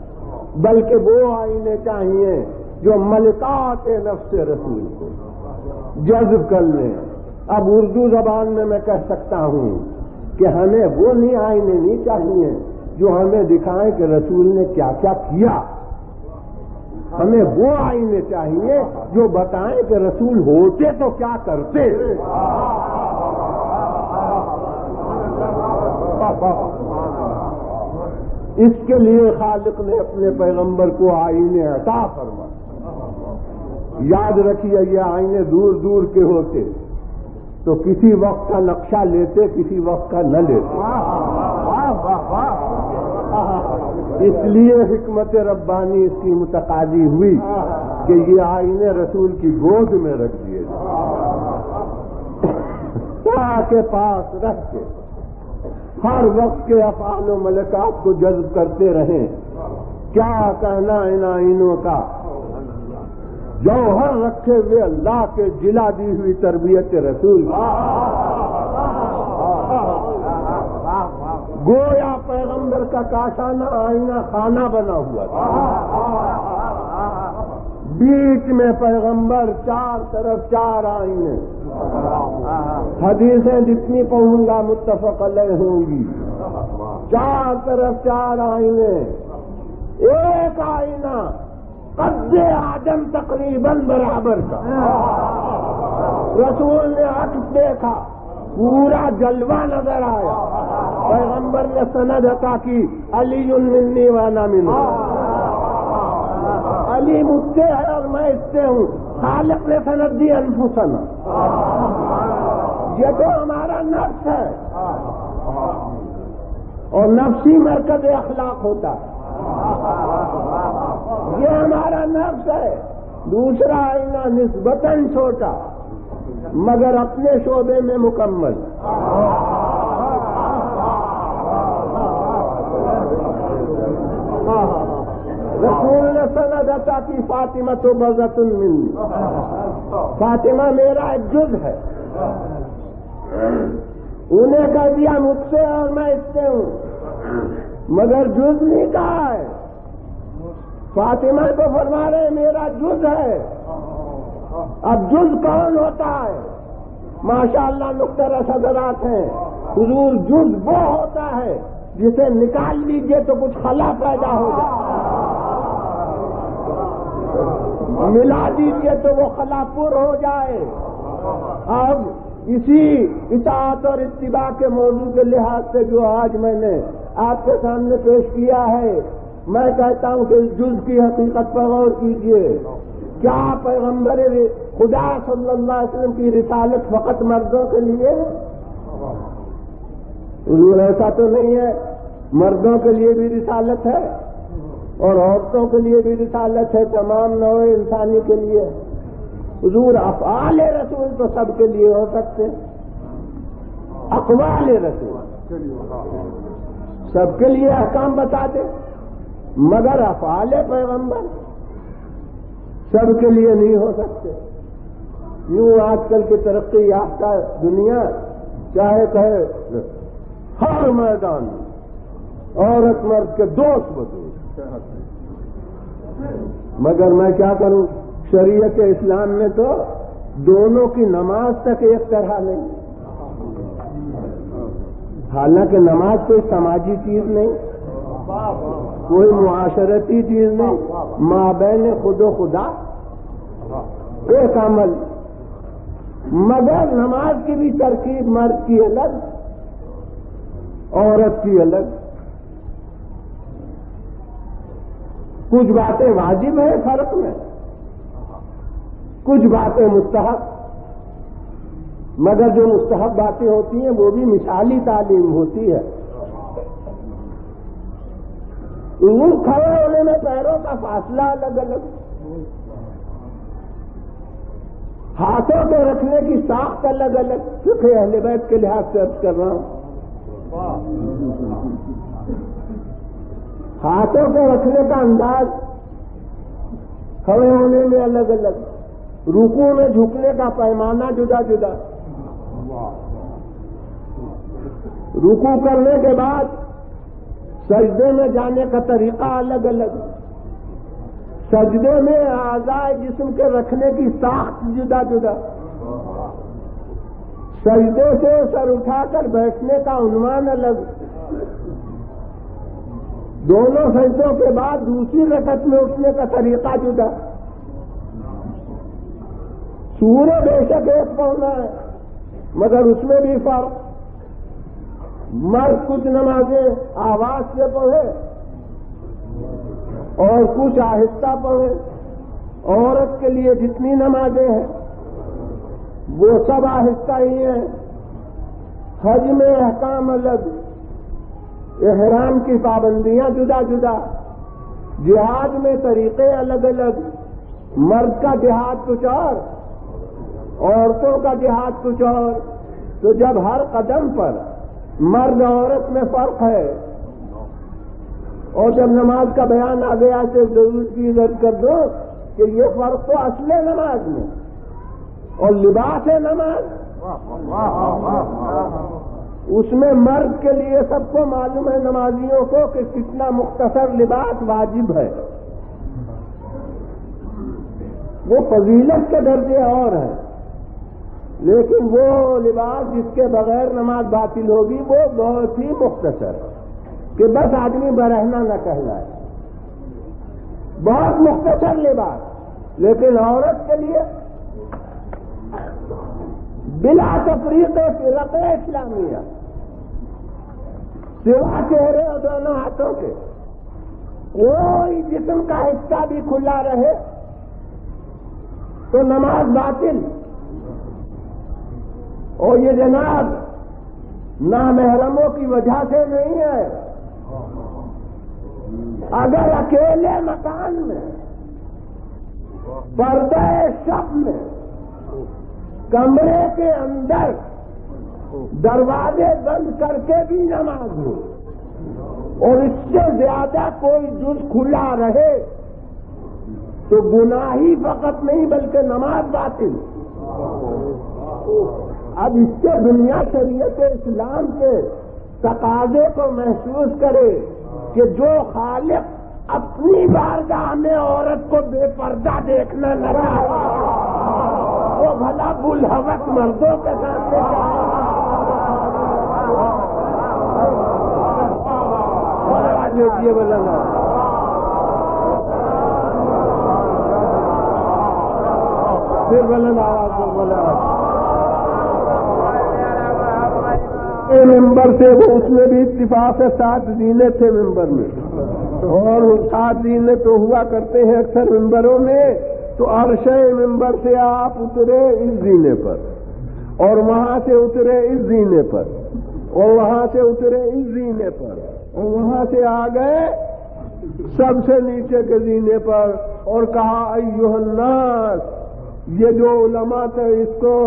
بلکہ وہ آئینے چاہیے جو ملکات نفس رسول کو جذب کر لیں. اب اردو زبان میں میں کہہ سکتا ہوں کہ ہمیں وہ نہیں آئینے نہیں چاہیے جو ہمیں دکھائیں کہ رسول نے کیا کیا کیا. ہمیں وہ آئینے چاہیے جو بتائیں کہ رسول ہوتے تو کیا کرتے. اس کے لیے خالق نے اپنے پیغمبر کو آئینے عطا فرمائے. یاد رکھیے یہ آئینے دور دور کے ہوتے تو کسی وقت کا نقشہ لیتے، کسی وقت کا نہ لیتے. اس لیے حکمت ربانی اس کی متقاضی ہوئی کہ یہ آئینے رسول کی گود میں رکھ دیے کے پاس رکھ کے ہر وقت کے افعال و ملکات کو جذب کرتے رہیں. کیا کہنا ان آئینوں کا، جوہر رکھے ہوئے اللہ کے جلا دی ہوئی تربیت رسول. گویا پیغمبر کا کاشانہ آئینہ خانہ بنا ہوا تھا، بیچ میں پیغمبر، چار طرف چار آئینے. حدیثیں جتنی پڑھوں گا متفق علیہ ہوں گی. چار طرف چار آئینے، ایک آئینہ قد آدم تقریباً برابر کا. رسول نے عکس دیکھا، پورا جلوہ نظر آیا. پیغمبر نے سند عطا کی، علی منی وانا منہ، علی مجھ سے ہے اور میں اس سے ہوں. خالق نے سند دی انفسنا. یہ تو ہمارا نفس ہے اور نفسی مرکز اخلاق ہوتا ہے. یہ ہمارا نفس ہے. دوسرا آئینہ نسبتاً چھوٹا مگر اپنے شعبے میں مکمل. رسول نے سند عطا کی، فاطمہ تو بضعۃ منی، فاطمہ میرا ایک جز ہے. انہیں کہہ دیا مجھ سے اور میں اس سے ہوں، مگر جز نہیں کہا ہے. فاطمہ کو فرما رہے میرا جز ہے. اب جز کون ہوتا ہے؟ ماشاءاللہ نقطہ حضرات ہیں. حضور جز وہ ہوتا ہے جسے نکال لیجئے تو کچھ خلا پیدا ہو جائے، ملا دیجئے تو وہ خلا پر ہو جائے. اب اسی اطاعت اور اتباع کے موضوع کے لحاظ سے جو آج میں نے آپ کے سامنے پیش کیا ہے، میں کہتا ہوں کہ اس جز کی حقیقت پر غور کیجئے. کیا پیغمبر خدا صلی اللہ علیہ وسلم کی رسالت فقط مردوں کے لیے؟ حضور ایسا تو نہیں ہے. مردوں کے لیے بھی رسالت ہے اور عورتوں کے لیے بھی رسالت ہے، تمام نوع انسانی کے لیے. حضور افعال رسول تو سب کے لیے ہو سکتے، اقوال رسول سب کے لیے احکام بتا دے، مگر افعال پیغمبر سب کے لیے نہیں ہو سکتے. یوں آج کل کی ترقی یافتہ دنیا چاہے کہے ہر میدان میں عورت مرد کے دوست بدوست، مگر میں کیا کروں، شریعت اسلام میں تو دونوں کی نماز تک ایک طرح نہیں. حالانکہ نماز کوئی سماجی چیز نہیں، کوئی معاشرتی چیز نہیں، مابین خود و خدا ایک عمل، مگر نماز کی بھی ترکیب مرد کی الگ عورت کی الگ. کچھ باتیں واجب ہیں فرق میں، کچھ باتیں مستحب، مگر جو مستحب باتیں ہوتی ہیں وہ بھی مثالی تعلیم ہوتی ہے. ان کھڑے ہونے میں پیروں کا فاصلہ الگ الگ، ہاتھوں کو رکھنے کی ساخت الگ الگ. فقہ اہل بیت کے لحاظ سے عرض کر رہا ہوں، ہاتھوں کو رکھنے کا انداز کھڑے ہونے میں الگ الگ، رکوع میں جھکنے کا پیمانہ جدا جدا، رکوع کرنے کے بعد سجدے میں جانے کا طریقہ الگ الگ، سجدے میں اعضاء جسم کے رکھنے کی ساخت جدا جدا، سجدے سے سر اٹھا کر بیٹھنے کا عنوان الگ، دونوں سجدوں کے بعد دوسری رکعت میں اٹھنے کا طریقہ جدا. سورہ بے شک ایک پڑھنا ہے مگر اس میں بھی فرق. مرد کچھ نمازیں آواز سے پڑھے اور کچھ آہستہ پڑھے. عورت کے لیے جتنی نمازیں ہیں وہ سب آہستہ ہی ہیں. حج میں احکام الگ، احرام کی پابندیاں جدا جدا، جہاد میں طریقے الگ الگ. مرد کا جہاد کچھ اور، عورتوں کا جہاد کچھ اور. تو جب ہر قدم پر مرد عورت میں فرق ہے اور جب نماز کا بیان آ گیا تو ضرورت کی عزت کر دو کہ یہ فرق تو اصل ہے نماز میں اور لباس ہے نماز. اس میں مرد کے لیے سب کو معلوم ہے نمازیوں کو کہ کتنا مختصر لباس واجب ہے. وہ فضیلت کے درجے اور ہیں، لیکن وہ لباس جس کے بغیر نماز باطل ہوگی وہ بہت ہی مختصر ہے کہ بس آدمی برہنہ نہ کہلائے. بہت مختصر لباس. لیکن عورت کے لیے بلا تفریق فرق اسلامیہ، سوا چہرے اور دونوں ہاتھوں کے کوئی جسم کا حصہ بھی کھلا رہے تو نماز باطل. اور یہ جناب نامحرموں کی وجہ سے نہیں ہے. اگر اکیلے مکان میں پردہ شب میں کمرے کے اندر دروازے بند کر کے بھی نماز ہو اور اس سے زیادہ کوئی جز کھلا رہے تو گناہ ہی فقط نہیں بلکہ نماز باطل. اب اس سے دنیا شریعت اسلام کے تقاضے کو محسوس کرے کہ جو خالق اپنی بارگاہ میں عورت کو بے پردہ دیکھنا نہ چاہتا وہ بھلا بلحوث مردوں کے سامنے یہ بولنا پھر بولنا بولا ممبر سے وہ اس میں بھی اتفاق ہے 7 زینے تھے ممبر میں اور 7 زینے تو ہوا کرتے ہیں اکثر ممبروں میں. تو عرش ممبر سے آپ اترے اس زینے پر اور وہاں سے اترے اس زینے پر اور وہاں سے اترے اس زینے پر اور وہاں سے آ گئے سب سے نیچے کے زینے پر اور کہا ایھا الناس. یہ جو علماء تھے اس کو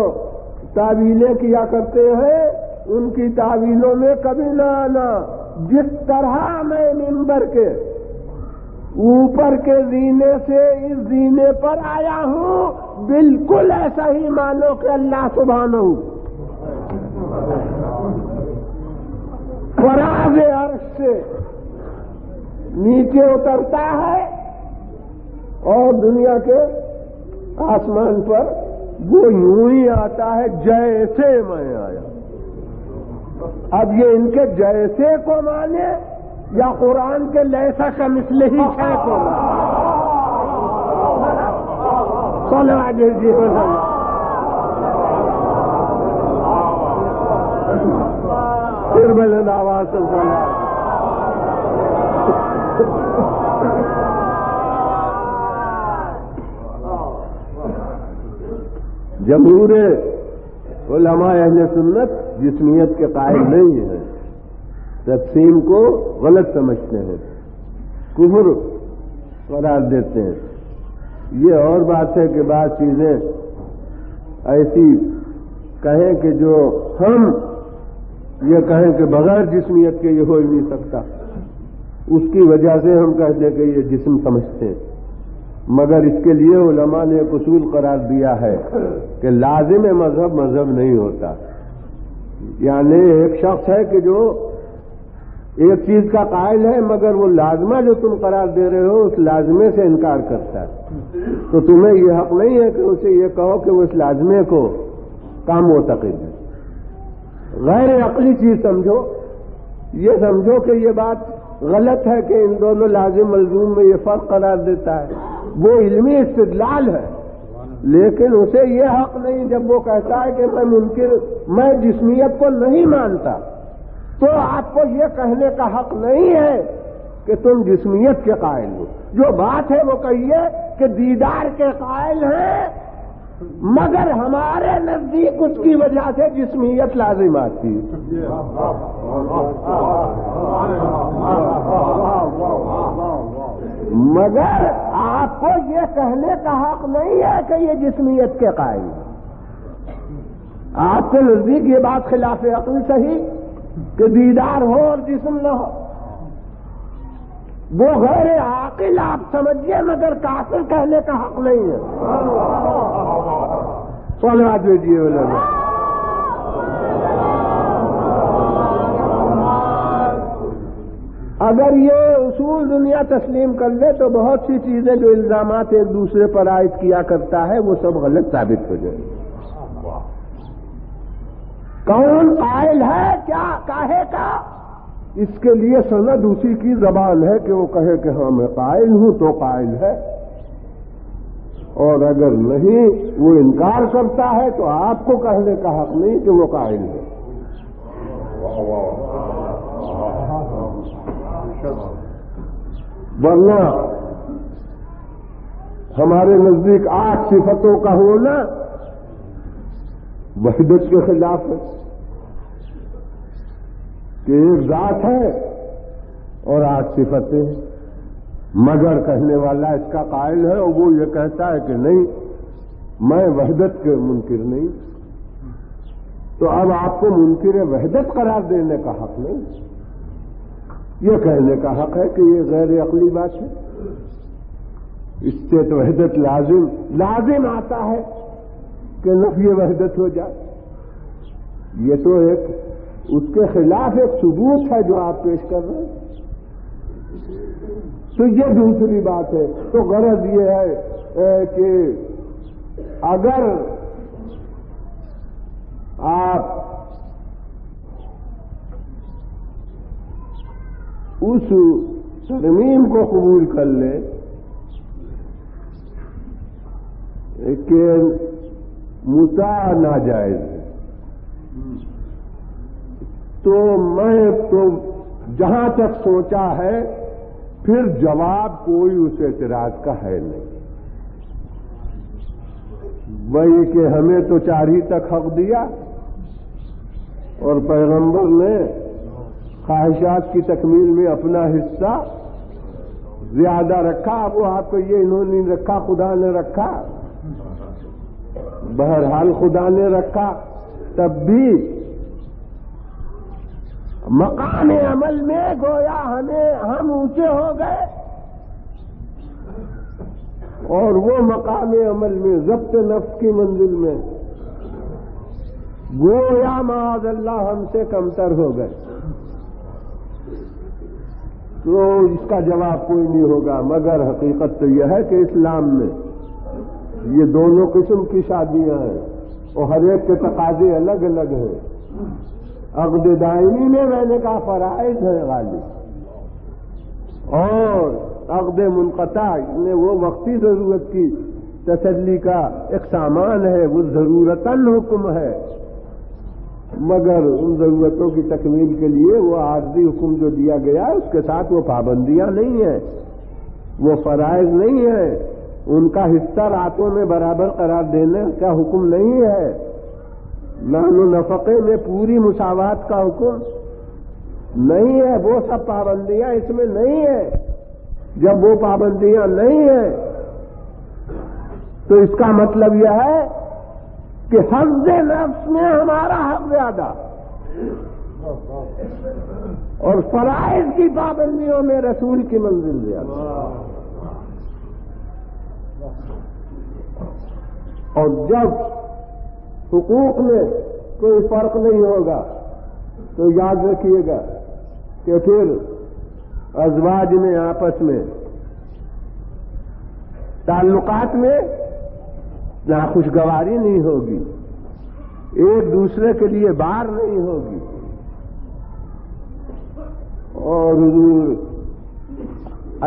تعویلیں کیا کرتے ہیں ان کی تعویلوں میں کبھی نہ آنا. جس طرح میں ممبر کے اوپر کے زینے سے اس زینے پر آیا ہوں بالکل ایسا ہی مانو کہ اللہ سبحانہ فراز عرش سے نیچے اترتا ہے اور دنیا کے آسمان پر وہ یوں ہی آتا ہے جیسے میں آیا. اب یہ ان کے جیسے کو مانے یا قرآن کے لیسا کا مثل ہی شے کو مانے. صلوات بھیجیے پھر بلند آواز سے صلوات. جمہور علماء اہل سنت جسمیت کے قائل نہیں ہیں، تقسیم کو غلط سمجھتے ہیں، کفر قرار دیتے ہیں. یہ اور بات ہے کہ بعض چیزیں ایسی کہیں کہ جو ہم یہ کہیں کہ بغیر جسمیت کے یہ ہو ہی نہیں سکتا، اس کی وجہ سے ہم کہتے ہیں کہ یہ جسم سمجھتے ہیں. مگر اس کے لیے علماء نے ایک اصول قرار دیا ہے کہ لازم مذہب مذہب نہیں ہوتا. یعنی ایک شخص ہے کہ جو ایک چیز کا قائل ہے مگر وہ لازمہ جو تم قرار دے رہے ہو اس لازمے سے انکار کرتا ہے، تو تمہیں یہ حق نہیں ہے کہ اسے یہ کہو کہ وہ اس لازمے کو کام معتقد ہے. غیر عقلی چیز سمجھو، یہ سمجھو کہ یہ بات غلط ہے کہ ان دونوں لازم ملزوم میں یہ فرق قرار دیتا ہے، وہ علمی استدلال ہے، لیکن اسے یہ حق نہیں جب وہ کہتا ہے کہ میں جسمیت کو نہیں مانتا، تو آپ کو یہ کہنے کا حق نہیں ہے کہ تم جسمیت کے قائل ہو. جو بات ہے وہ کہیے کہ دیدار کے قائل ہیں مگر ہمارے نزدیک اس کی وجہ سے جسمیت لازم آتی ہے. مگر آپ کو یہ کہنے کا حق نہیں ہے کہ یہ جسمیت کے قائل ہیں. آپ کے نزدیک یہ بات خلاف عقل صحیح کہ دیدار ہو اور جسم نہ ہو، وہ غیر عاقل آپ سمجھیے مگر کافر کہنے کا حق نہیں ہے. صلوات بھیجیے علماء. اگر یہ اصول دنیا تسلیم کر لے تو بہت سی چیزیں جو الزامات ایک دوسرے پر عائد کیا کرتا ہے وہ سب غلط ثابت ہو جائے. کون قائل ہے کیا کہے کا، اس کے لیے سند اسی کی زبان ہے کہ وہ کہے کہ ہاں میں قائل ہوں تو قائل ہے، اور اگر نہیں وہ انکار کرتا ہے تو آپ کو کہنے کا حق نہیں کہ وہ قائل ہے. ورنہ ہمارے نزدیک 8 صفتوں کا ہونا وحدت کے خلاف ہے کہ ایک ذات ہے اور 8 صفتیں ہیں، مگر کہنے والا اس کا قائل ہے اور وہ یہ کہتا ہے کہ نہیں میں وحدت کے منکر نہیں، تو اب آپ کو منکر وحدت قرار دینے کا حق نہیں. یہ کہنے کا حق ہے کہ یہ غیر عقلی بات ہے، اس سے تو وحدت لازم آتا ہے کہ نفی وحدت ہو جائے. یہ تو ایک اس کے خلاف ایک ثبوت ہے جو آپ پیش کر رہے ہیں. تو یہ دوسری بات ہے. تو غرض یہ ہے کہ اگر آپ اس ترمیم کو قبول کر لیں کہ مطاع ناجائز ہے، تو میں تو جہاں تک سوچا ہے پھر جواب کوئی اس اعتراض کا ہے نہیں. وہی کہ ہمیں تو 4 ہی تک حق دیا اور پیغمبر نے خواہشات کی تکمیل میں اپنا حصہ زیادہ رکھا. اب وہ آپ کو یہ انہوں نے رکھا، خدا نے رکھا، بہرحال خدا نے رکھا، تب بھی مقام عمل میں گویا ہم اونچے ہو گئے، اور وہ مقام عمل میں ضبط نفس کی منزل میں گویا معاذ اللہ ہم سے کمتر ہو گئے. تو اس کا جواب کوئی نہیں ہوگا، مگر حقیقت تو یہ ہے کہ اسلام میں یہ دونوں قسم کی شادیاں ہیں اور ہر ایک کے تقاضے الگ الگ ہیں. عقد دائمی میں میں نے کہا فرائض ہے غالب، اور عقد منقطع نے وہ وقتی ضرورت کی تسلی کا ایک سامان ہے، وہ ضرورتاً حکم ہے، مگر ان ضرورتوں کی تکمیل کے لیے وہ عارضی حکم جو دیا گیا ہے اس کے ساتھ وہ پابندیاں نہیں ہیں، وہ فرائض نہیں ہیں، ان کا حصہ راتوں میں برابر قرار دینے کا حکم نہیں ہے، نحن نفقے میں پوری مساوات کا حکم نہیں ہے، وہ سب پابندیاں اس میں نہیں ہیں۔ جب وہ پابندیاں نہیں ہیں تو اس کا مطلب یہ ہے کہ حظ نفس میں ہمارا حق زیادہ، اور فرائض کی پابندیوں میں رسول کی منزل زیادہ۔ اور جب حقوق میں کوئی فرق نہیں ہوگا تو یاد رکھیے گا کہ پھر ازواج میں آپس میں تعلقات میں ناخوشگواری نہیں ہوگی، ایک دوسرے کے لیے بار نہیں ہوگی، اور حضور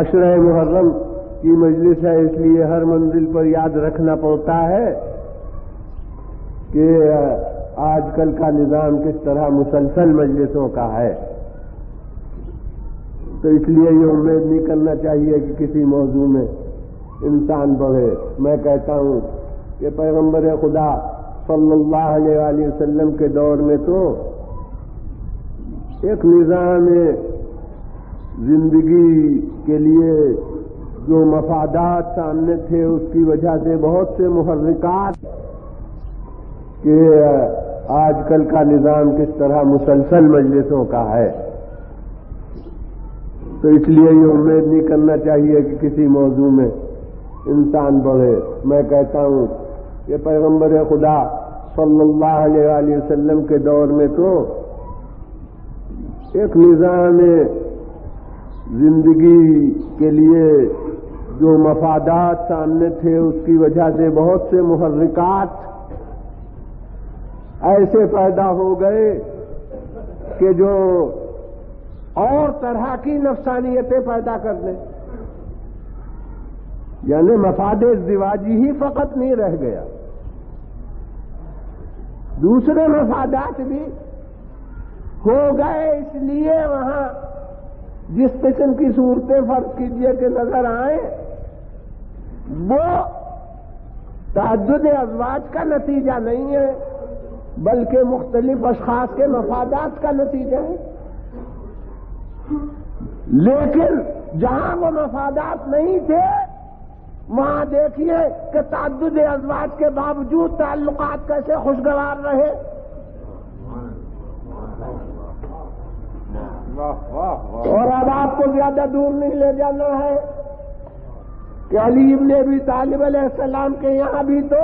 عشرہ محرم کی مجلس ہے، اس لیے ہر منزل پر یاد رکھنا پڑتا ہے کہ آج کل کا نظام کس طرح مسلسل مجلسوں کا ہے، تو اس لیے یہ امید نہیں کرنا چاہیے کہ کسی موضوع میں انسان بڑھے۔ میں کہتا ہوں کہ پیغمبر خدا صلی اللہ علیہ وآلہ وسلم کے دور میں تو ایک نظام زندگی کے لیے جو مفادات سامنے تھے اس کی وجہ سے بہت سے محرکات کہ آج کل کا نظام کس طرح مسلسل مجلسوں کا ہے، تو اس لیے یہ امید نہیں کرنا چاہیے کہ کسی موضوع میں انسان بڑھے۔ میں کہتا ہوں کہ پیغمبر خدا صلی اللہ علیہ وآلہ وسلم کے دور میں تو ایک نظام زندگی کے لیے جو مفادات سامنے تھے اس کی وجہ سے بہت سے محرکات ایسے پیدا ہو گئے کہ جو اور طرح کی نفسانیتیں پیدا کر دیں، یعنی مفاد ازدواجی ہی فقط نہیں رہ گیا، دوسرے مفادات بھی ہو گئے، اس لیے وہاں جس قسم کی صورتیں فرض کیجئے کہ نظر آئیں وہ تعدد ازواج کا نتیجہ نہیں ہے بلکہ مختلف اشخاص کے مفادات کا نتیجہ ہے۔ لیکن جہاں وہ مفادات نہیں تھے وہاں دیکھیے کہ تعدد ازواج کے باوجود تعلقات کیسے خوشگوار رہے۔ اور اب آپ کو زیادہ دور نہیں لے جانا ہے کہ علی بن ابی طالب علیہ السلام کے یہاں بھی تو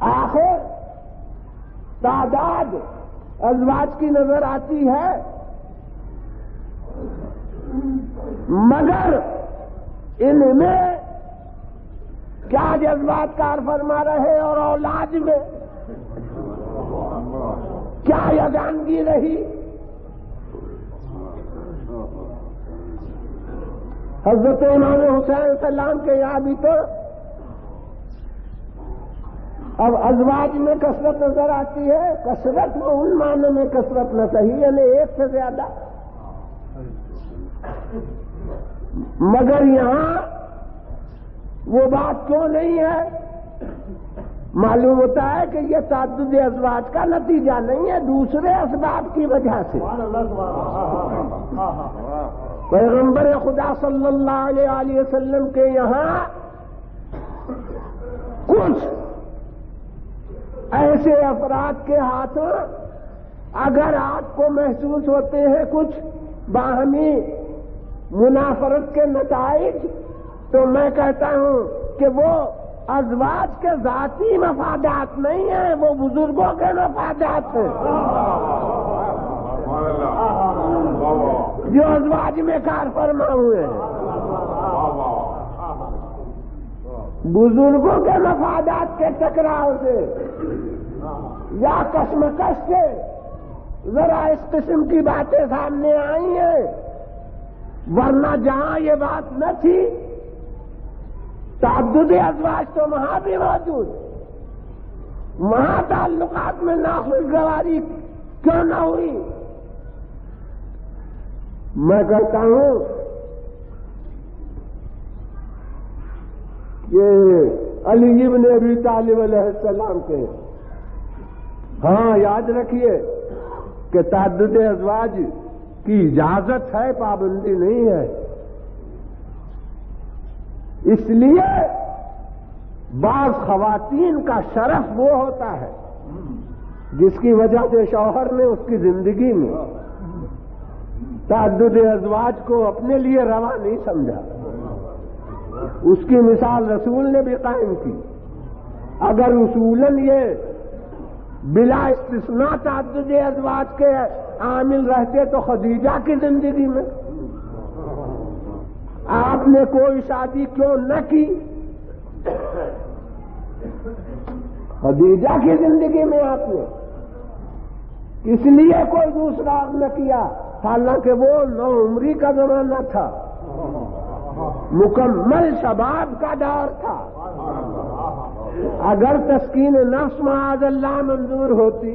آخر تعداد ازواج کی نظر آتی ہے، مگر ان میں کیا جذبات کار فرما رہے اور اولاد میں کیا یگانگی رہی۔ حضرت امام حسین السلام کے یہاں بھی تو اب ازواج میں کثرت نظر آتی ہے، کثرت میں ان معنوں میں کثرت نہ صحیح یعنی ایک سے زیادہ، مگر یہاں وہ بات کیوں نہیں ہے؟ معلوم ہوتا ہے کہ یہ تعدد ازواج کا نتیجہ نہیں ہے، دوسرے اسباب کی وجہ سے۔ پیغمبر خدا صلی اللہ علیہ وآلہ وسلم کے یہاں کچھ ایسے افراد کے ہاتھوں اگر آپ کو محسوس ہوتے ہیں کچھ باہمی منافرت کے نتائج، تو میں کہتا ہوں کہ وہ ازواج کے ذاتی مفادات نہیں ہیں، وہ بزرگوں کے مفادات ہیں جو ازواج میں کار فرما ہوئے ہیں۔ بزرگوں کے مفادات کے ٹکراؤ سے یا کشمکش سے ذرا اس قسم کی باتیں سامنے آئی ہیں، ورنہ جہاں یہ بات نہ تھی تعدد ازواج تو وہاں بھی موجود، وہاں تعلقات میں ناخوشگواری کیوں نہ ہوئی؟ میں کہتا ہوں کہ علی ابن ابی طالب علیہ السلام کے ہاں یاد رکھیے کہ تعدد ازواج کی اجازت ہے، پابندی نہیں ہے۔ اس لیے بعض خواتین کا شرف وہ ہوتا ہے جس کی وجہ سے شوہر نے اس کی زندگی میں تعدد ازواج کو اپنے لیے روا نہیں سمجھا۔ اس کی مثال رسول نے بھی قائم کی۔ اگر اصولاً یہ بلا استثناء تعدد ازواج کے عامل رہتے تو خدیجہ کی زندگی میں آپ نے کوئی شادی کیوں نہ کی؟ خدیجہ کی زندگی میں آپ نے اس لیے کوئی دوسرا نہ کیا، حالانکہ وہ نو عمری کا زمانہ تھا، مکمل شباب کا دور تھا۔ اگر تسکین نفس معاذ اللہ منظور ہوتی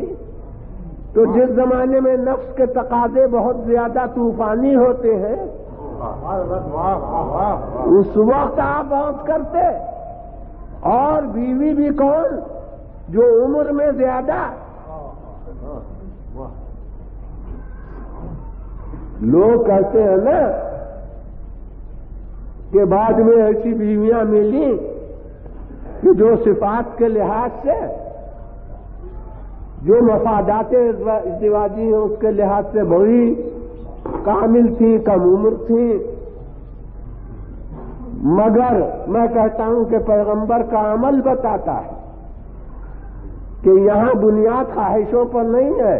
تو جس زمانے میں نفس کے تقاضے بہت زیادہ طوفانی ہوتے ہیں اس وقت آپ بہت کرتے، اور بیوی بھی کون جو عمر میں زیادہ۔ لوگ کہتے ہیں نا کہ بعد میں ایسی بیویاں ملی کہ جو صفات کے لحاظ سے، جو مفادات ازدواجی ہیں اس کے لحاظ سے بڑی کامل تھی، کم عمر تھی، مگر میں کہتا ہوں کہ پیغمبر کا عمل بتاتا ہے کہ یہاں بنیاد خواہشوں پر نہیں ہے،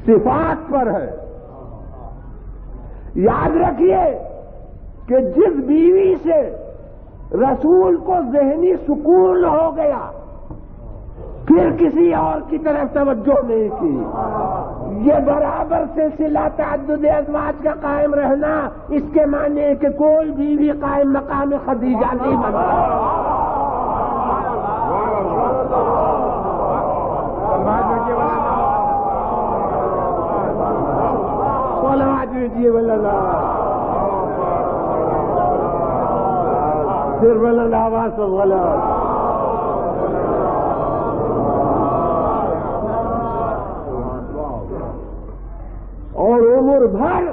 صفات پر ہے۔ یاد رکھیے کہ جس بیوی سے رسول کو ذہنی سکون ہو گیا پھر کسی اور کی طرف توجہ نہیں کی، یہ برابر سے صلہ تعدد ازواج کا قائم رہنا اس کے معنی ہے کہ کوئی بیوی قائم مقام خدیجہ نہیں بنتا۔ پھر بلند آواز سے غلط۔ اور عمر بھر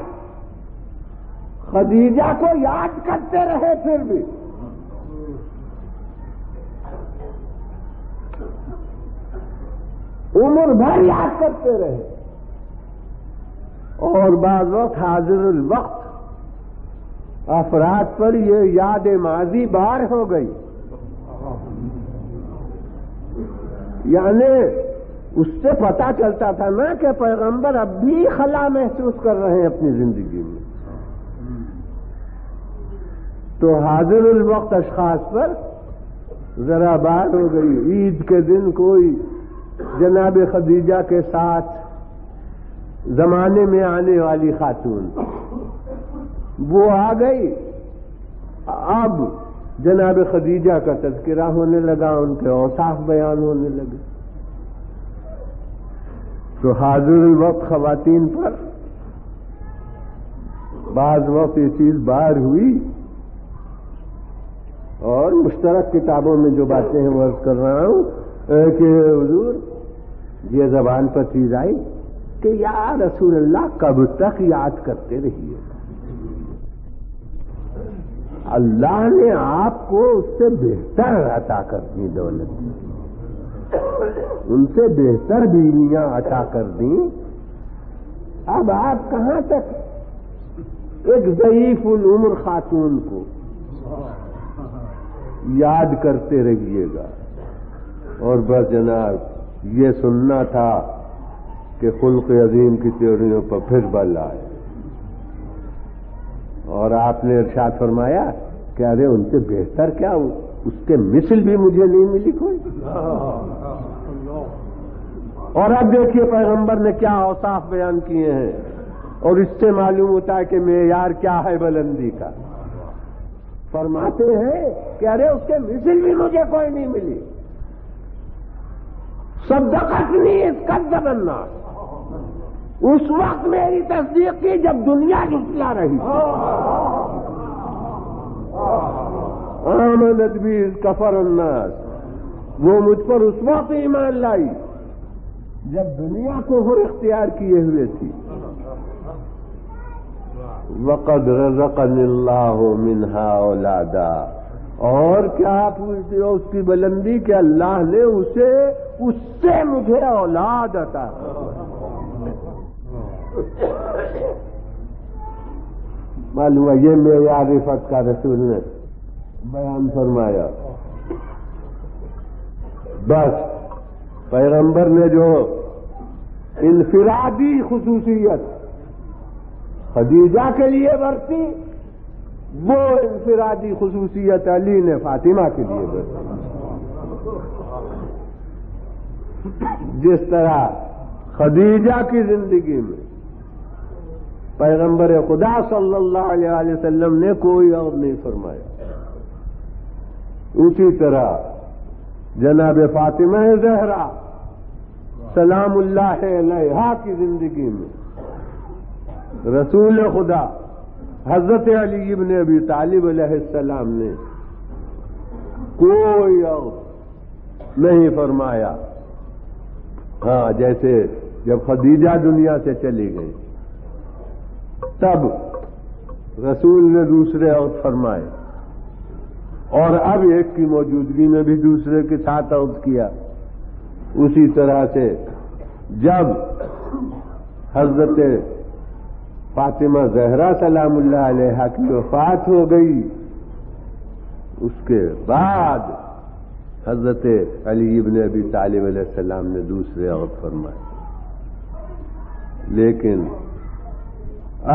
خدیجہ کو یاد کرتے رہے، پھر بھی عمر بھر یاد کرتے رہے، اور بعض وقت حاضر الوقت افراد پر یہ یاد ماضی بار ہو گئی، یعنی اس سے پتا چلتا تھا نا کہ پیغمبر اب بھی خلا محسوس کر رہے ہیں اپنی زندگی میں، تو حاضر الوقت اشخاص پر ذرا بار ہو گئی۔ عید کے دن کوئی جناب خدیجہ کے ساتھ زمانے میں آنے والی خاتون وہ آ گئی، اب جناب خدیجہ کا تذکرہ ہونے لگا، ان کے اوصاف بیان ہونے لگے، تو حاضر الوقت خواتین پر بعض وقت یہ چیز بار ہوئی، اور مشترک کتابوں میں جو باتیں ہیں وہ عرض کر رہا ہوں کہ حضور یہ زبان پر چیز آئی کہ یا رسول اللہ کب تک یاد کرتے رہیے، اللہ نے آپ کو اس سے بہتر عطا کر دی دولت، ان سے بہتر بیویاں عطا کر دیں، اب آپ کہاں تک ایک ضعیف العمر خاتون کو یاد کرتے رہیے گا؟ اور بس جناب یہ سننا تھا کہ خلق عظیم کی تیوریوں پر پھر بل آئے، اور آپ نے ارشاد فرمایا کہ ارے ان سے بہتر کیا، اس کے مثل بھی مجھے نہیں ملی کوئی۔ اور اب دیکھیے پیغمبر نے کیا اوصاف بیان کیے ہیں، اور اس سے معلوم ہوتا ہے کہ معیار کیا ہے بلندی کا۔ فرماتے ہیں کہ ارے اس کے مثل بھی مجھے کوئی نہیں ملی. صدقتنی اذ کذب الناس، اس وقت میری تصدیق کی جب دنیا جھٹلا رہی. آمنت بی اذ کفر الناس، وہ مجھ پر اس وقت ایمان لائی جب دنیا کفر اختیار کیے ہوئے تھی. وقد رزقنی اللہ منہا اولادا، اور کیا پوچھتے ہو اس کی بلندی کہ اللہ نے اس سے مجھے اولاد عطا کی. معلوم ہے یہ معیار رفعت کا رسول نے بیان فرمایا. بس پیغمبر نے جو انفرادی خصوصیت خدیجہ کے لیے برتی، وہ انفرادی خصوصیت علی نے فاطمہ کے لیے برتی. جس طرح خدیجہ کی زندگی میں پیغمبر خدا صلی اللہ علیہ وسلم نے کوئی اور نہیں فرمایا، اسی طرح جناب فاطمہ زہرا سلام اللہ علیہا کی زندگی میں رسول خدا حضرت علی ابن ابی طالب علیہ السلام نے کوئی اور نہیں فرمایا. ہاں، جیسے جب خدیجہ دنیا سے چلی گئی تب رسول نے دوسرے عہد فرمائے، اور اب ایک کی موجودگی میں بھی دوسرے کے ساتھ عہد کیا. اسی طرح سے جب حضرت فاطمہ زہرا سلام اللہ علیہا کی وفات ہو گئی، اس کے بعد حضرت علی ابن ابی طالب علیہ السلام نے دوسرے عہد فرمائے. لیکن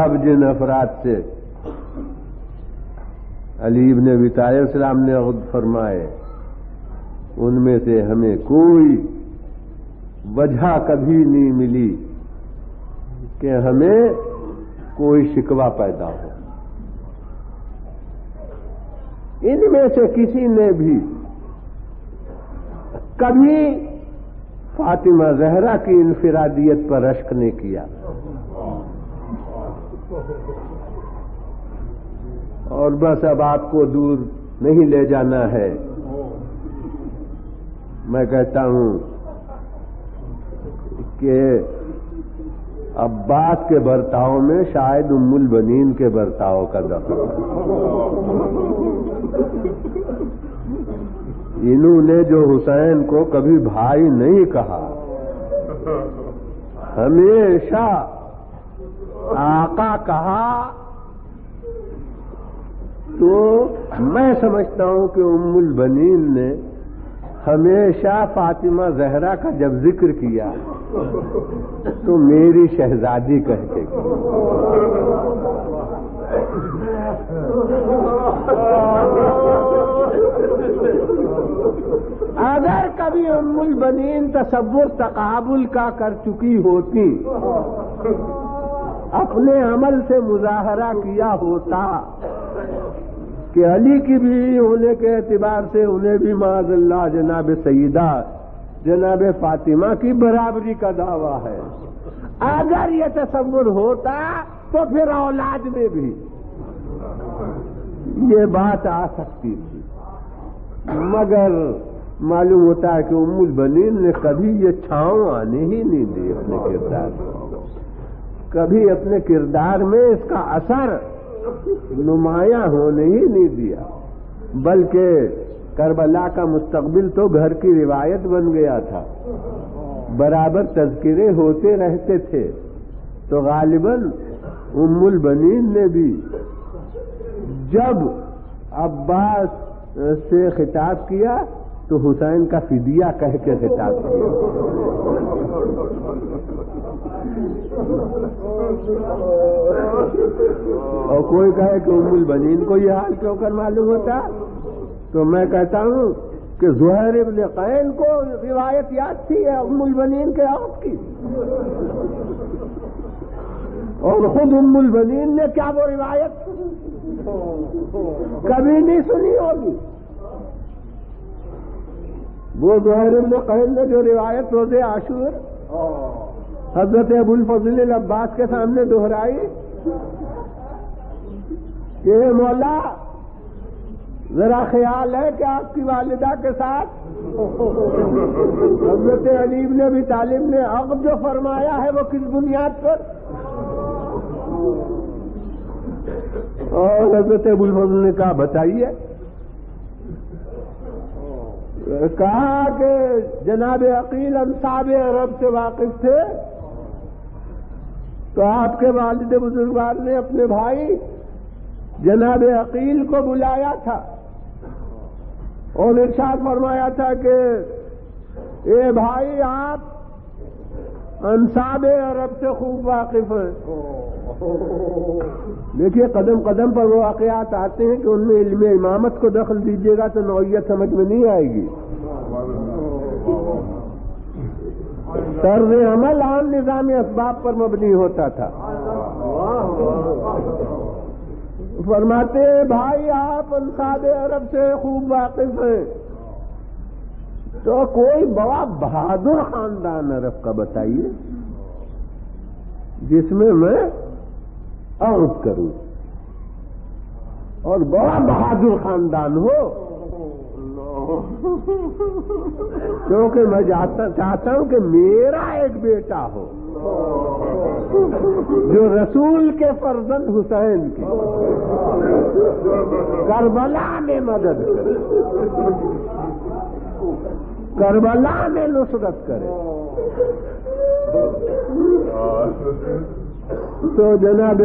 اب جن افراد سے علی ابن ابی طالب علیہ السلام نے عہد فرمائے، ان میں سے ہمیں کوئی وجہ کبھی نہیں ملی کہ ہمیں کوئی شکوہ پیدا ہو. ان میں سے کسی نے بھی کبھی فاطمہ زہرا کی انفرادیت پر رشک نہیں کیا. اور بس اب آپ کو دور نہیں لے جانا ہے، میں کہتا ہوں کہ عباس کے برتاؤ میں شاید ام البنین کے برتاؤ کا دخل ہے. انہوں نے جو حسین کو کبھی بھائی نہیں کہا، ہمیشہ آقا کہا، تو میں سمجھتا ہوں کہ ام البنین نے ہمیشہ فاطمہ زہرا کا جب ذکر کیا تو میری شہزادی کہہ کے کیا. اگر کبھی ام البنین تصور تقابل کا کر چکی ہوتی، اپنے عمل سے مظاہرہ کیا ہوتا کہ علی کی بیوی ہونے کے اعتبار سے انہیں بھی معاذ اللہ جناب سیدہ جناب فاطمہ کی برابری کا دعویٰ ہے، اگر یہ تصور ہوتا تو پھر اولاد میں بھی یہ بات آ سکتی تھی. مگر معلوم ہوتا ہے کہ ام البنین نے کبھی یہ چھاؤں آنے ہی نہیں دی اپنے کردار میں، کبھی اپنے کردار میں اس کا اثر نمایاں ہونے ہی نہیں دیا، بلکہ کربلا کا مستقبل تو گھر کی روایت بن گیا تھا، برابر تذکرے ہوتے رہتے تھے. تو غالباً ام البنین نے بھی جب عباس سے خطاب کیا تو حسین کا فدیہ کہہ کے خطاب کیا. اور کوئی کہے کہ ام البنین کو یہ حال کیوں کر معلوم ہوتا، تو میں کہتا ہوں کہ زہیر ابن قین کو روایت یاد تھی ام البنین کے عہد کی، اور خود ام البنین نے کیا وہ روایت کبھی نہیں سنی ہوگی. وہ زہیر بن قین نے جو روایت روز عاشور حضرت ابو الفضل العباس کے سامنے دہرائی کہ مولا ذرا خیال ہے کہ آپ کی والدہ کے ساتھ حضرت علی بن ابی طالب نے عقد جو فرمایا ہے وہ کس بنیاد پر؟ اور حضرت ابو الفضل نے کہا بتائیے. کہا کہ جناب عقیل انصاب عرب سے واقف تھے تو آپ کے والد بزرگوار نے اپنے بھائی جناب عقیل کو بلایا تھا اور ارشاد فرمایا تھا کہ اے بھائی آپ انصاب عرب سے خوب واقف ہیں. دیکھیے قدم قدم پر وہ واقعات آتے ہیں کہ ان میں علم امامت کو دخل دیجیے گا تو نوعیت سمجھ میں نہیں آئے گی. طرز عمل عام نظام اسباب پر مبنی ہوتا تھا. فرماتے ہیں بھائی آپ انصاب عرب سے خوب واقف ہیں تو کوئی بڑا بہادر خاندان عرب کا بتائیے جس میں عرض کروں اور بڑا بہادر خاندان ہو. کیونکہ میں چاہتا ہوں کہ میرا ایک بیٹا ہو جو رسول کے فرزند حسین کی کربلا میں مدد کرے, کربلا میں نصرت کرے. تو جناب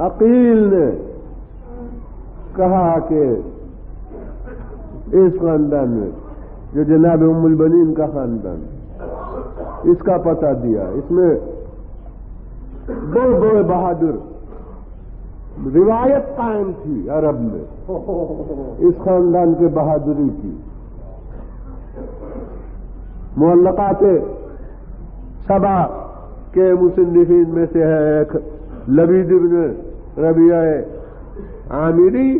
عقیل نے کہا کہ اس خاندان میں جو جناب ام البنین کا خاندان اس کا پتہ دیا, اس میں بڑے بڑے بہادر روایت قائم تھی عرب میں اس خاندان کے بہادری کی. معلقات سبا کے مصنفین میں سے ہے ایک لبید بن ربیعہ عامری.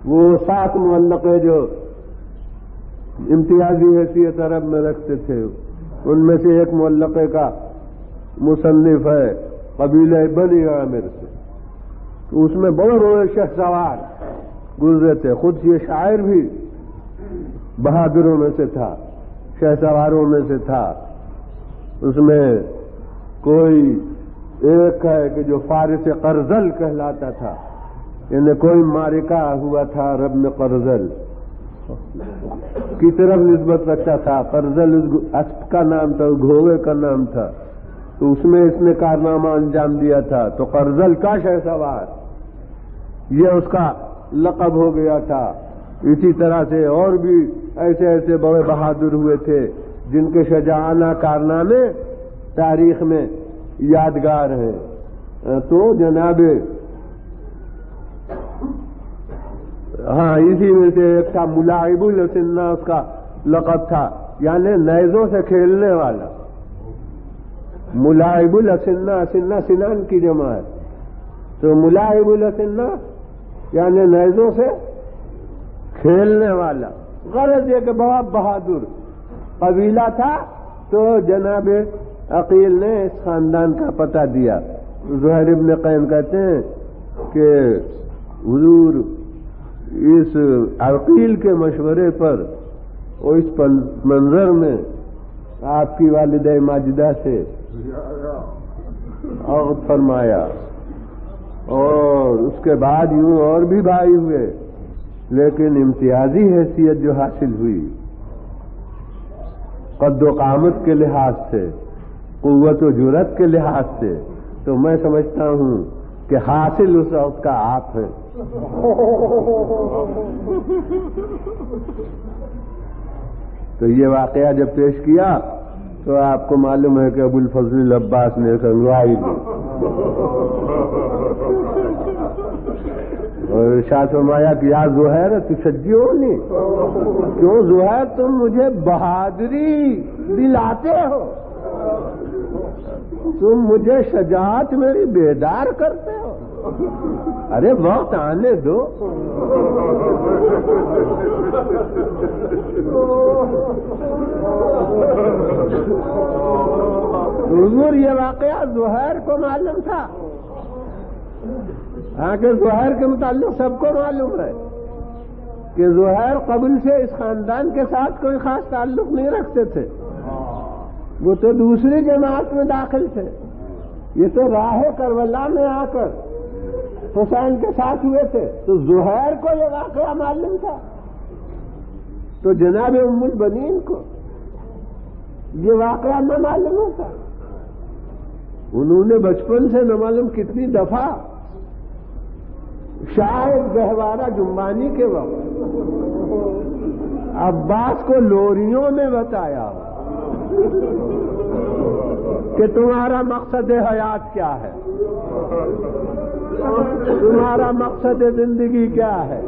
وہ 7 معلقے جو امتیازی حیثیت عرب میں رکھتے تھے ان میں سے ایک معلقے کا مصنف ہے قبیلہ بنی عامر سے. تو اس میں بڑے بڑے شہسوار گزرے تھے. خود یہ شاعر بھی بہادروں میں سے تھا, شہسواروں میں سے تھا. اس میں کوئی ایک ہے کہ جو فارس قرزل کہلاتا تھا, یعنی کوئی معرکہ ہوا تھا عرب میں قرزل کی طرف نسبت رکھتا تھا. قرزل اسب کا نام تھا, گھوڑے کا نام تھا. تو اس میں اس نے کارنامہ انجام دیا تھا تو قرزل کا شہسوار یہ اس کا لقب ہو گیا تھا. اسی طرح سے اور بھی ایسے ایسے بڑے بہادر ہوئے تھے جن کے شجاعانہ کارنامے تاریخ میں یادگار ہیں. تو جناب ہاں اسی میں سے ایک تھا ملاعب السنہ, اس کا لقب تھا, یعنی نیزوں سے کھیلنے والا. ملاعب السنہ, سنہ سنان کی جمع ہے, تو ملاعب السنہ یعنی نیزوں سے کھیلنے والا. غرض یہ کہ بہت بہادر قبیلہ تھا. تو جناب عقیل نے اس خاندان کا پتہ دیا. زہیر بن قین کہتے ہیں کہ حضور اس عقیل کے مشورے پر اور اس منظر میں آپ کی والدہ ماجدہ سے عقد فرمایا, اور اس کے بعد یوں اور بھی بھائی ہوئے, لیکن امتیازی حیثیت جو حاصل ہوئی قد و قامت کے لحاظ سے, قوت و جرأت کے لحاظ سے, تو میں سمجھتا ہوں کہ حاصل اس وقت کا آپ ہے. تو یہ واقعہ جب پیش کیا تو آپ کو معلوم ہے کہ ابو الفضل العباس نے سنوائی دی اور ارشاد فرمایا کہ یا زہیر تشجعونی, کیوں زہیر تم مجھے بہادری دلاتے ہو. تم مجھے شجاعت میری بیدار کرتے ہو؟ ارے وقت آنے دو. حضور یہ واقعہ زہیر کو معلوم تھا. آگے زہیر کے متعلق سب کو معلوم ہے کہ زہیر قبل سے اس خاندان کے ساتھ کوئی خاص تعلق نہیں رکھتے تھے. وہ تو دوسری جماعت میں داخل تھے. یہ تو راہ کربلا میں آ کر حسین کے ساتھ ہوئے تھے. تو زہیر کو یہ واقعہ معلوم تھا. تو جناب ام البنین کو یہ واقعہ نہ معلوم ہوتا. انہوں نے بچپن سے نہ معلوم کتنی دفعہ شاید گہوارہ جنبانی کے وقت عباس کو لوریوں میں بتایا کہ تمہارا مقصد حیات کیا ہے، تمہارا مقصد زندگی کیا ہے.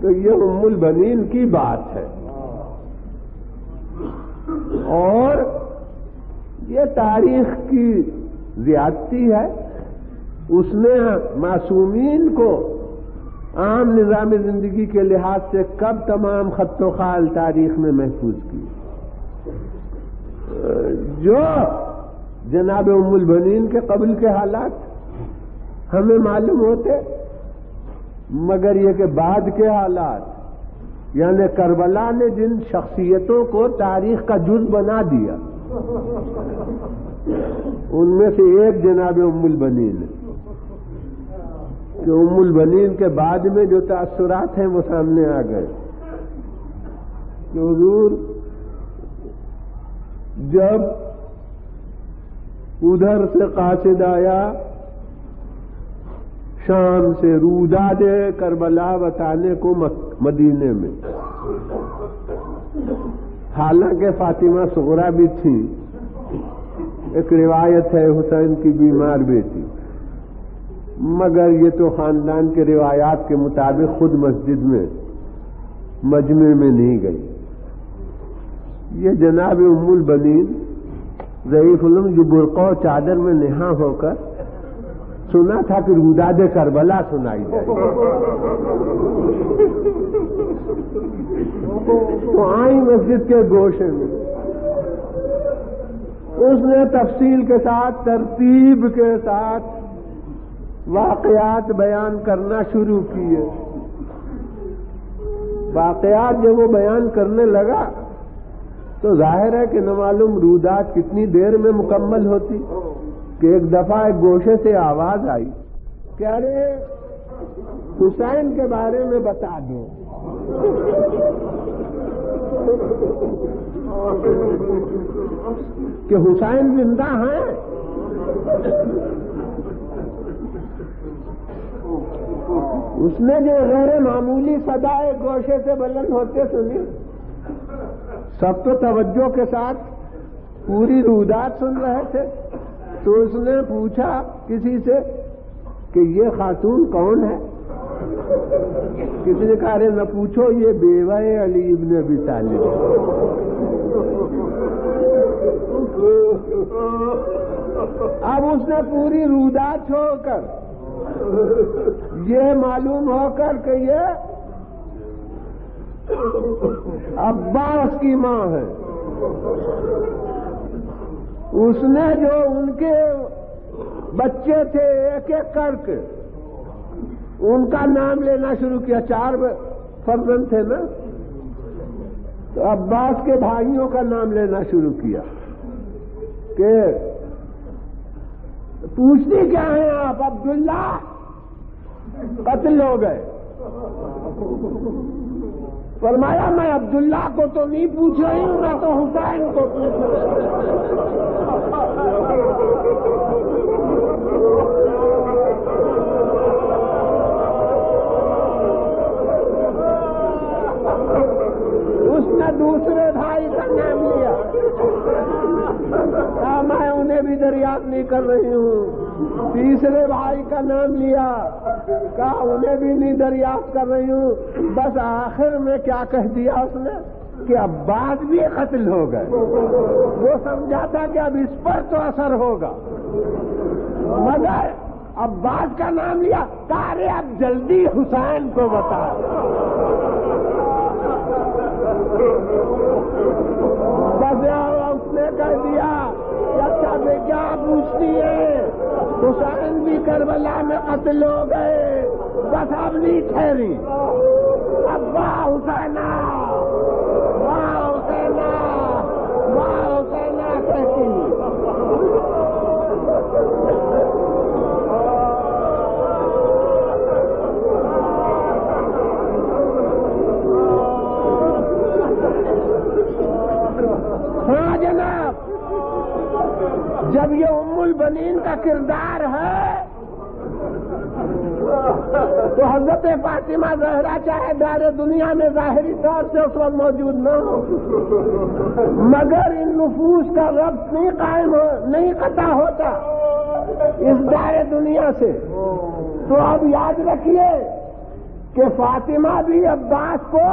تو یہ ام البنین کی بات ہے. اور یہ تاریخ کی زیادتی ہے. اس نے معصومین کو عام نظام زندگی کے لحاظ سے کب تمام خط و خال تاریخ میں محفوظ کی. جو جناب ام البنین کے قبل کے حالات ہمیں معلوم ہوتے، مگر یہ کہ بعد کے حالات، یعنی کربلا نے جن شخصیتوں کو تاریخ کا جز بنا دیا، ان میں سے ایک جناب ام البنین ہے. کہ ام البنین کے بعد میں جو تاثرات ہیں وہ سامنے آ گئے. کہ حضور جب ادھر سے قاصد آیا شام سے روداد کربلا بتانے کو مدینے میں، حالانکہ فاطمہ صغرا بھی تھی، ایک روایت ہے حسین کی بیمار بیٹی، مگر یہ تو خاندان کے روایات کے مطابق خود مسجد میں مجمع میں نہیں گئی. یہ جناب ام البنین ضعیف العلم جو برقع و چادر میں نہا ہو کر سنا تھا کہ روداد کربلا سنائی جائے، تو آئی مسجد کے گوشے میں. اس نے تفصیل کے ساتھ، ترتیب کے ساتھ واقعات بیان کرنا شروع کیے. واقعات جب وہ بیان کرنے لگا تو ظاہر ہے کہ نہ معلوم روداد کتنی دیر میں مکمل ہوتی کہ ایک دفعہ ایک گوشے سے آواز آئی کہ ارے حسین کے بارے میں بتا دو. کہ حسین زندہ ہیں. اس نے جو غیر معمولی صدا ایک گوشے سے بلند ہوتے سنی، سب تو توجہ کے ساتھ پوری روداد سن رہے تھے. تو اس نے پوچھا کسی سے کہ یہ خاتون کون ہے؟ کسی نے کہا نہ پوچھو، یہ بیوہ علی ابن ابی طالب. اب اس نے پوری روداد چھوڑ کر یہ معلوم ہو کر کہ یہ عباس کی ماں ہے، اس نے جو ان کے بچے تھے ایک ایک کر کے ان کا نام لینا شروع کیا. 4 فرزند تھے نا، تو عباس کے بھائیوں کا نام لینا شروع کیا کہ پوچھتی کیا ہیں آپ؟ عبداللہ قتل ہو گئے. فرمایا میں عبداللہ کو تو نہیں پوچھ رہی ہوں، میں تو حسین کو پوچھ رہی اس نے دوسرے بھائی کا نام لیا. میں انہیں بھی دریافت نہیں کر رہی ہوں. تیسرے بھائی کا نام لیا، کہا انہیں بھی نہیں دریافت کر رہی ہوں. بس آخر میں کیا کہہ دیا اس نے؟ کہ عباس بھی قتل ہو گئے. وہ سمجھا تھا کہ اب اس پر تو اثر ہوگا، مگر عباس کا نام لیا. کارے اب جلدی حسین کو بتا. بس اس نے کہہ دیا کہ اچھا بے کیا پوچھتی ہے، حسین بھی کربلا میں قتل ہو گئے، بس اب نہیں ٹھہری. اب واہ حسینہ، واہ حسینہ، واہ حسینہ کہتی. ہاں جناب، جب یہ ام البنین کا کردار ہے تو حضرت فاطمہ زہرا چاہے دار دنیا میں ظاہری طور سے اس وقت موجود نہ ہو، مگر ان نفوس کا ربط نہیں قائم نہیں قطع ہوتا اس دار دنیا سے. تو اب یاد رکھیے کہ فاطمہ بھی عباس کو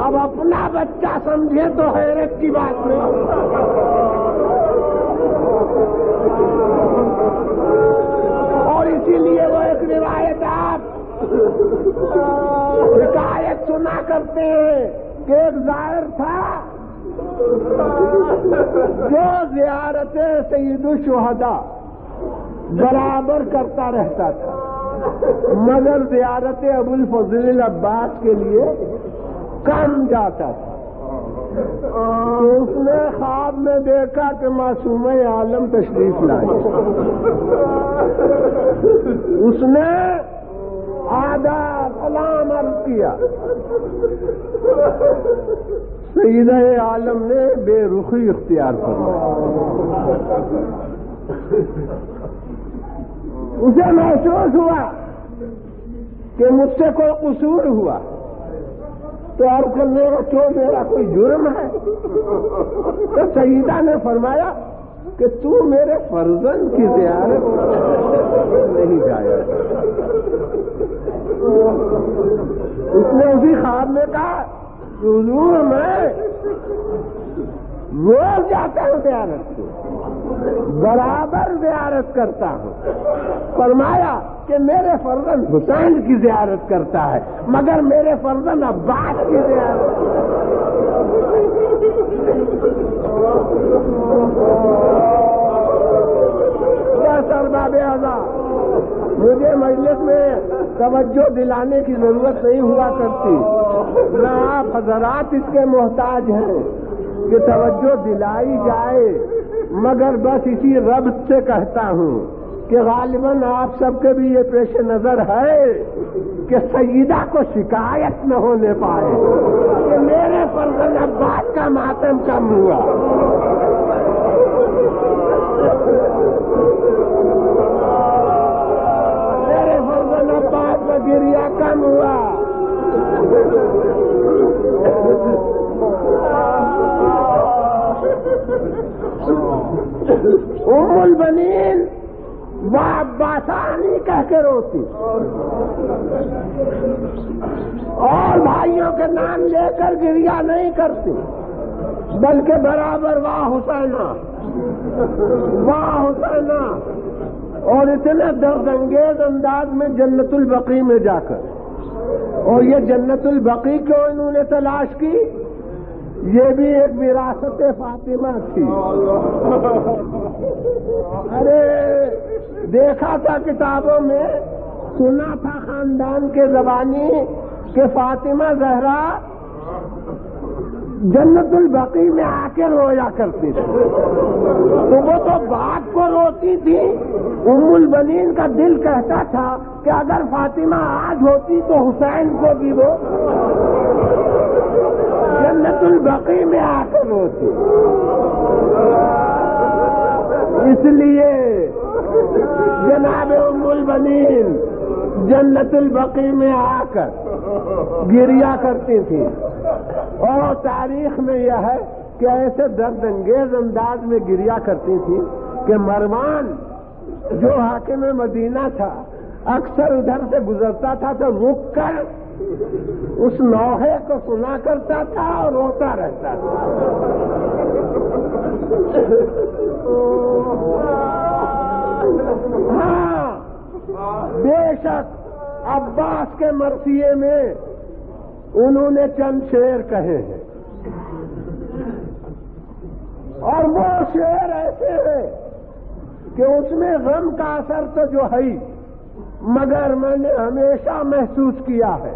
اب اپنا بچہ سمجھے تو حیرت کی بات نہیں. اور اسی لیے وہ ایک روایت آپ حکایت سنا کرتے ہیں کہ ایک زائر تھا جو زیارت سید الشہداء برابر کرتا رہتا تھا، مگر زیارت ابو الفضل العباس کے لیے کم جاتا تھا. تو اس نے خواب میں دیکھا کہ معصومہ عالم تشریف لائی. اس نے آداب سلام عرض کیا. سیدہ عالم نے بے رخی اختیار فرمائی. اسے محسوس ہوا کہ مجھ سے کوئی قصور ہوا، تو اور کرنے کا کیوں میرا کوئی جرم ہے؟ تو سیدہ نے فرمایا کہ تو میرے فرزند کی زیارت نہیں جایا. اس نے اسی خواب میں کہا کہ حضور میں روز جاتا ہوں زیارت کو، برابر زیارت کرتا ہوں. فرمایا کہ میرے فرزند حسین کی زیارت کرتا ہے، مگر میرے فرزند عباس کی زیارت. سرباب اعظم، مجھے مجلس میں توجہ دلانے کی ضرورت نہیں ہوا کرتی، نہ آپ حضرات اس کے محتاج ہیں کہ توجہ دلائی جائے، مگر بس اسی ربط سے کہتا ہوں کہ غالباً آپ سب کے بھی یہ پیش نظر ہے کہ سیدہ کو شکایت نہ ہونے پائے کہ میرے فرزند عباس کا ماتم کم ہوا. میرے فرزند عباس کا گریہ کم ہوا. ام البنین وہ عباسانی کہہ کے روتی اور بھائیوں کے نام لے کر گریہ نہیں کرتی، بلکہ برابر واہ حسینہ، واہ حسینہ. اور اتنے درد انگیز انداز میں جنت البقیع میں جا کر، اور یہ جنت البقیع کیوں انہوں نے تلاش کی؟ یہ بھی ایک وراثت فاطمہ تھی. ارے دیکھا تھا کتابوں میں، سنا تھا خاندان کے زبانی کہ فاطمہ زہرا جنت البقیع میں آ کے رویا کرتی تھی. تو وہ تو بات کو روتی تھی. ام البنین کا دل کہتا تھا کہ اگر فاطمہ آج ہوتی تو حسین کو بھی وہ جنت البقیع میں آ کر روتی. اس لیے جناب ام البنین جنت البقیع میں آ کر گریہ کرتی تھی. اور تاریخ میں یہ ہے کہ ایسے درد انگیز انداز میں گریہ کرتی تھی کہ مروان جو حاکم مدینہ تھا اکثر ادھر سے گزرتا تھا تو رک کر اس نوحے کو سنا کرتا تھا اور روتا رہتا تھا. ہاں بے شک عباس کے مرثیے میں انہوں نے چند شعر کہے ہیں، اور وہ شعر ایسے ہیں کہ اس میں غم کا اثر تو جو ہے، مگر میں نے ہمیشہ محسوس کیا ہے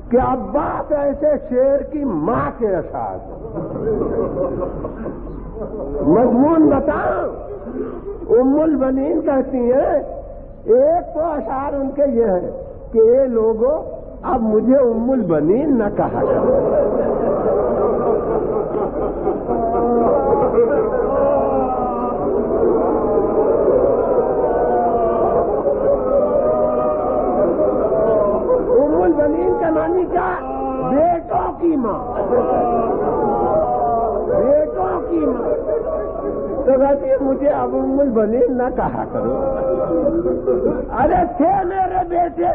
کہ عباس ایسے شعر کی ماں کے اشعار مضمون بتاؤں. ام البنین کہتی ہیں، ایک تو اشعار ان کے یہ ہے کہ اے لوگوں اب مجھے ام البنین نہ کہا کرو. ام البنین کا معنی کیا؟ بیٹوں کی ماں، بیٹوں کی ماں. تو کہتی ہے مجھے اب ام البنین نہ کہا کرو. ارے تھے میرے بیٹے،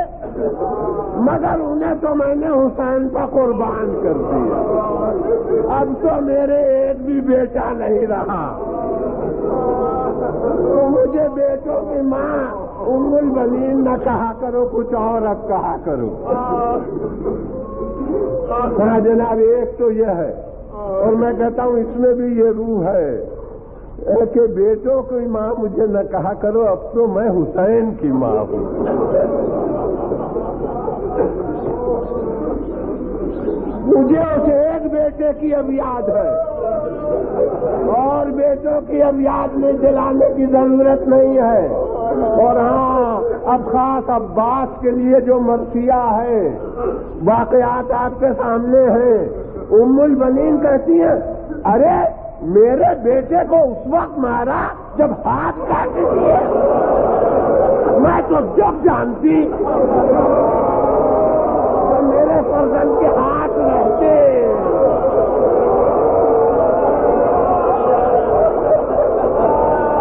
مگر انہیں تو میں نے حسین پر قربان کر دیا. اب تو میرے ایک بھی بیٹا نہیں رہا، تو مجھے بیٹوں کی ماں ام البنین نہ کہا کرو، کچھ اور اب کہا کرو. ہاں جناب، ایک تو یہ ہے، اور میں کہتا ہوں اس میں بھی یہ روح ہے کہ بیٹوں کی ماں مجھے نہ کہا کرو، اب تو میں حسین کی ماں ہوں. مجھے اس ایک بیٹے کی اب یاد ہے، اور بیٹوں کی اب یاد میں دلانے کی ضرورت نہیں ہے. اور ہاں، اب خاص عباس کے لیے جو مرثیہ ہے، واقعات آپ کے سامنے ہیں. ام البنین کہتی ہیں، ارے میرے بیٹے کو اس وقت مارا جب ہاتھ کاٹ دیے، میں تو جب جانتی تو میرے فرزند کے ہاتھ رہتے.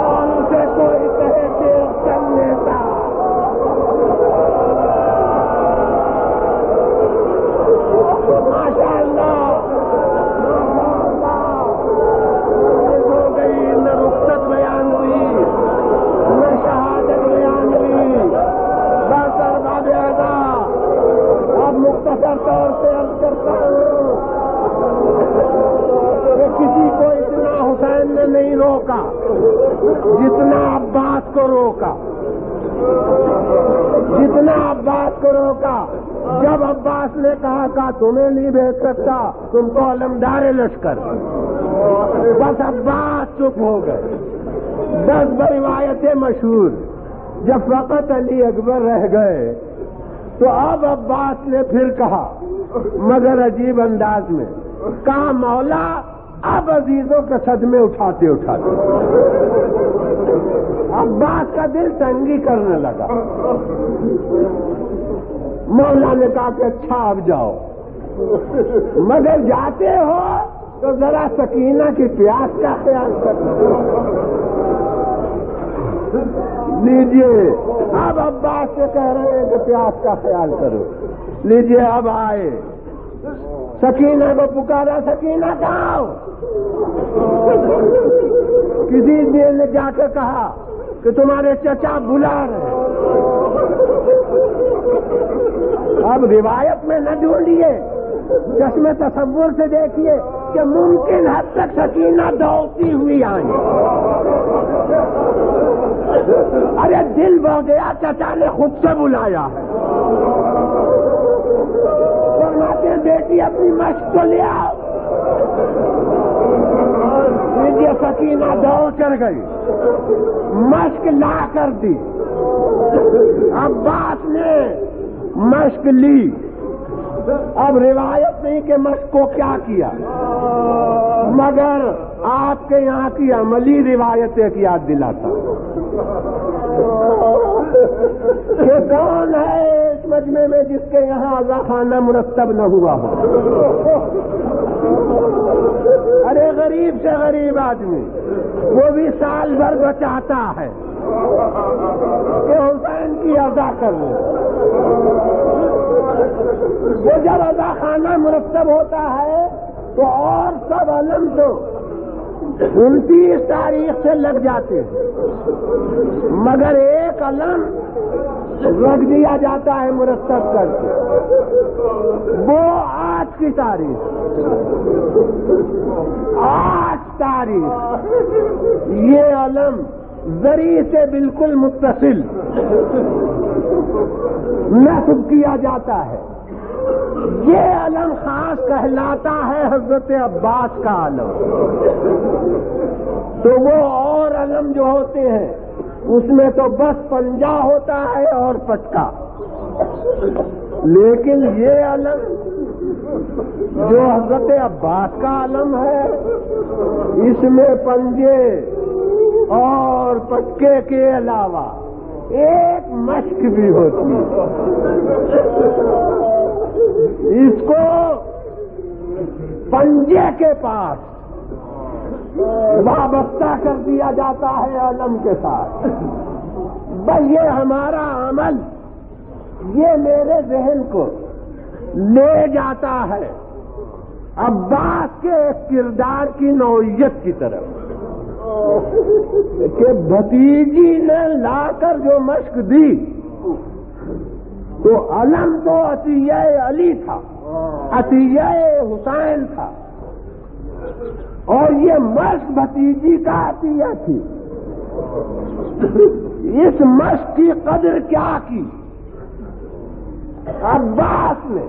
اور اسے کوئی کہے کہ چل لیتا. ماشاء اللہ، طور سے عرض کرتا ہوں کہ کسی کو اتنا حسین نے نہیں روکا جتنا عباس کو روکا، جتنا عباس کو روکا. جب عباس نے کہا کہ تمہیں نہیں بھیج سکتا، تم کو علمدار لشکر، بس عباس چپ ہو گئے. 10 روایتیں مشہور. جب فقط علی اکبر رہ گئے تو اب عباس نے پھر کہا، مگر عجیب انداز میں کہا، مولا اب عزیزوں کے صدمے اٹھاتے اٹھاتے. عباس کا دل تنگی کرنے لگا. مولا نے کہا کہ اچھا اب جاؤ، مگر جاتے ہو تو ذرا سکینہ کی پیاس کا خیال کرنا. لیجیے، اب عباس سے کہہ رہے ہیں کہ پیاس کا خیال کرو. لیجیے، اب آئے، سکینہ کو پکارا، سکینہ کہاں ہو؟ کسی نے جا کے کہا کہ تمہارے چچا بلا رہے. اب روایت میں نہ ڈھونڈیے، چشمے تصور سے دیکھیے کہ ممکن حد تک سکینہ دوڑتی ہوئی آئی. ارے دل بہ گیا، چچا نے خود سے بلایا ہے. فرماتے بیٹی اپنی مشق کو لے آؤ. یہ سکینہ دوڑ کر گئی، مشق لا کر دی. عباس نے مشق لی. اب روایت نہیں کہ مشق کو کیا کیا، مگر آپ کے یہاں کی عملی روایت ایک یاد دلاتا کہ کون ہے اس مجمع میں جس کے یہاں عزاخانہ مرتب نہ ہوا ہو. ارے غریب سے غریب آدمی، وہ بھی سال بھر بچاتا ہے کہ حسین کی عزا کر لیں. وہ جب عزا خانہ مرتب ہوتا ہے تو اور سب علم تو 29 تاریخ سے لگ جاتے ہیں، مگر ایک علم رکھ دیا جاتا ہے مرتب کر کے، وہ آج کی تاریخ، 8 تاریخ یہ علم ذریعے سے بالکل متصل نصب کیا جاتا ہے۔ یہ علم خاص کہلاتا ہے حضرت عباس کا علم۔ تو وہ اور علم جو ہوتے ہیں اس میں تو بس پنجہ ہوتا ہے اور پٹکا، لیکن یہ علم جو حضرت عباس کا علم ہے اس میں پنجے اور پٹکے کے علاوہ ایک مشق بھی ہوتی ہے، اس کو پنجے کے پاس وابستہ کر دیا جاتا ہے علم کے ساتھ۔ بس یہ ہمارا عمل یہ میرے ذہن کو لے جاتا ہے عباس کے کردار کی نوعیت کی طرف کہ بھتیجی نے لا کر جو مشق دی تو علم تو عطیہ علی تھا، عطیہ حسین تھا، اور یہ مشق بھتیجی کا عطیہ تھی۔ اس مشق کی قدر کیا کی عباس نے،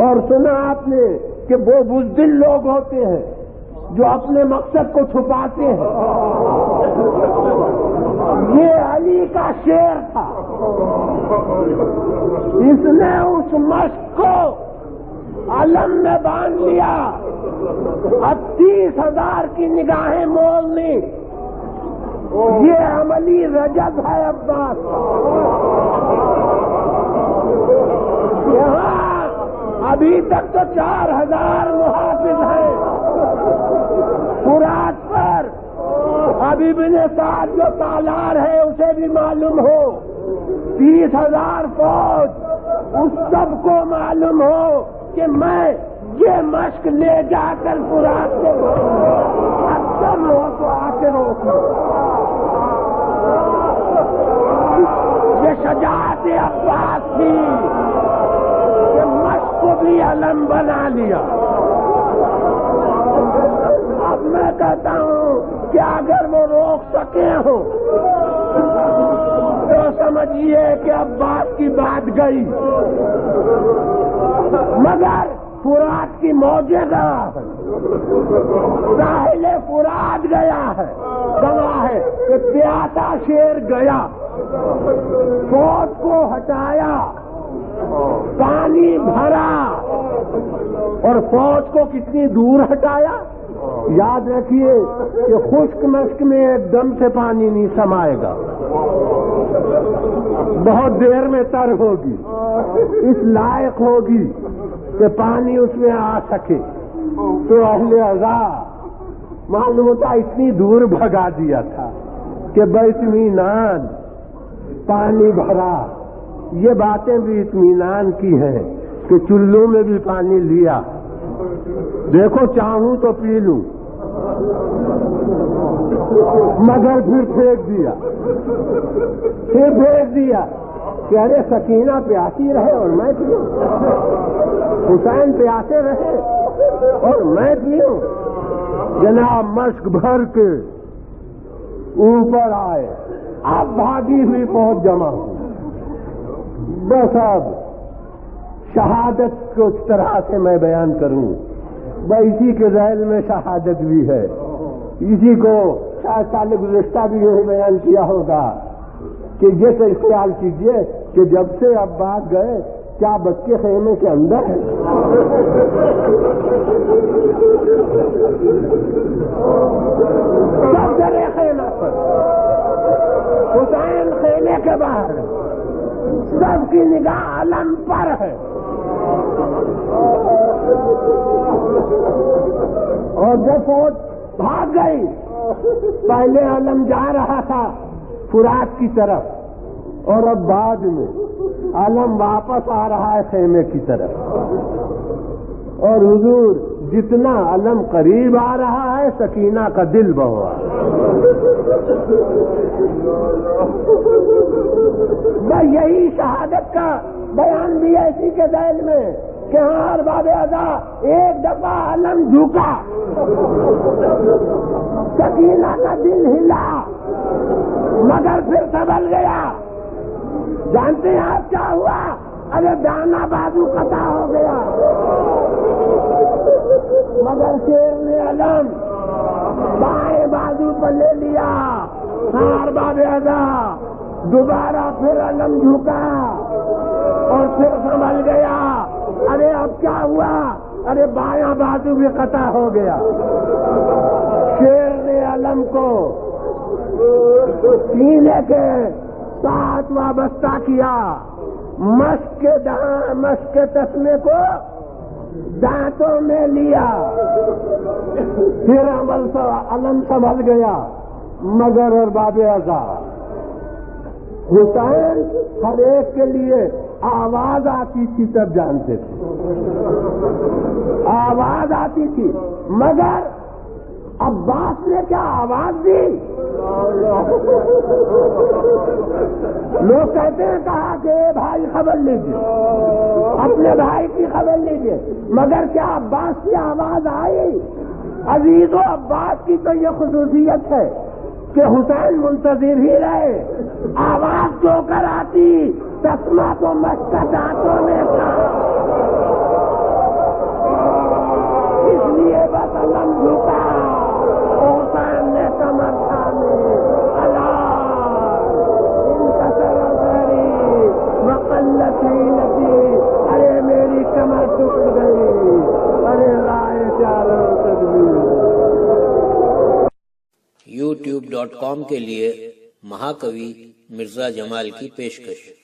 اور سنا آپ نے کہ وہ بزدل لوگ ہوتے ہیں جو اپنے مقصد کو چھپاتے ہیں، یہ علی کا شعر تھا۔ اس نے اس مشق کو علم میں باندھ لیا، 30,000 کی نگاہیں مول لی۔ یہ عملی رجب ہے عباس۔ یہاں ابھی تک تو 4,000 محافظ ہیں فرات پر، ابھی ابن سعد جو تالار ہے اسے بھی معلوم ہو، 30,000 فوج، اس سب کو معلوم ہو کہ میں یہ مشق لے جا کر فرات کو اکثر ہو تو آ کے روکوں۔ یہ شجاعت عباس تھی کہ مشق کو بھی علم بنا لیا۔ اب میں کہتا ہوں کہ اگر وہ روک سکے ہوں تو سمجھیے کہ عباس کی بات گئی، مگر فرات کی موجیں گیا ہے، ساحل فرات گیا ہے، گواہ ہے کہ پیاسا شیر گیا، فوج کو ہٹایا، پانی بھرا، اور فوج کو کتنی دور ہٹایا؟ یاد رکھیے کہ خشک مشق میں ایک دم سے پانی نہیں سمائے گا، بہت دیر میں تر ہوگی، اس لائق ہوگی کہ پانی اس میں آ سکے۔ تو اہل عزا معلوم ہوتا اتنی دور بھگا دیا تھا کہ باطمینان پانی بھرا۔ یہ باتیں بھی اطمینان کی ہیں کہ چلوں میں بھی پانی لیا، دیکھو چاہوں تو پی لوں، مگر پھر پھینک دیا کہ ارے سکینہ پیاسی رہے اور میں پیوں، حسین پیاسے رہے اور میں پیوں۔ جناب مشق بھر کے اوپر آئے، اب بھاگی ہوئی فوج جمع ہوئی، بس اب شہادت کو اس طرح سے میں بیان کروں، اسی کے ذیل میں شہادت بھی ہے، اسی کو شاید سال گزشتہ بھی یہی بیان کیا ہوگا کہ یہ خیال کیجئے کہ جب سے عباس گئے کیا بچے خیمے کے اندر ہیں؟ سب ڈرے خیمہ پر، حسین خیمے کے باہر، سب کی نگاہ علم پر ہے، اور جب فوج بھاگ گئی، پہلے علم جا رہا تھا فرات کی طرف، اور اب بعد میں علم واپس آ رہا ہے خیمے کی طرف، اور حضور جتنا علم قریب آ رہا ہے سکینہ کا دل بہوا۔ یہی شہادت کا بیان بھی ہے اسی کے ذیل میں کہ ہاں ارباب اعضا ایک دفعہ علم جھکا، سکینہ کا دل ہلا، مگر پھر سنبھل گیا۔ جانتے ہیں آپ کیا ہوا؟ ارے دانا بازو قطع ہو گیا، مگر شیر نے علم بائیں بازو پر لے لیا۔ ارباب اعضا دوبارہ پھر علم جھکا اور پھر سنبھل گیا۔ ارے اب کیا ہوا؟ ارے بایاں بازو بھی قطع ہو گیا۔ شیر نے علم کو سینے کے ساتھ وابستہ کیا، مشق کے تسمے کو دانتوں میں لیا، پھر علم سنبھل گیا۔ مگر ارباب اعضا حسین ہر ایک کے لیے آواز آتی تھی تب جانتے تھے، آواز آتی تھی، مگر عباس نے کیا آواز دی؟ لوگ کہتے ہیں کہا کہ بھائی خبر لیجیے، اپنے بھائی کی خبر لیجیے، مگر کیا عباس کی آواز آئی؟ عزیز و عباس کی تو یہ خصوصیت ہے کہ حسین منتظر ہی رہے، آواز جو کر آتی تسمہ تو مشق دانتوں میں تھا، اس لیے بس علم جھکا، حسین نے کمر تھامی، وقلت حیلتی، ارے میری کمر ٹوٹ گئی، ارے رائے چاروں تدبیر۔ youtube.com کے لیے مہاکوی مرزا جمال کی پیشکش۔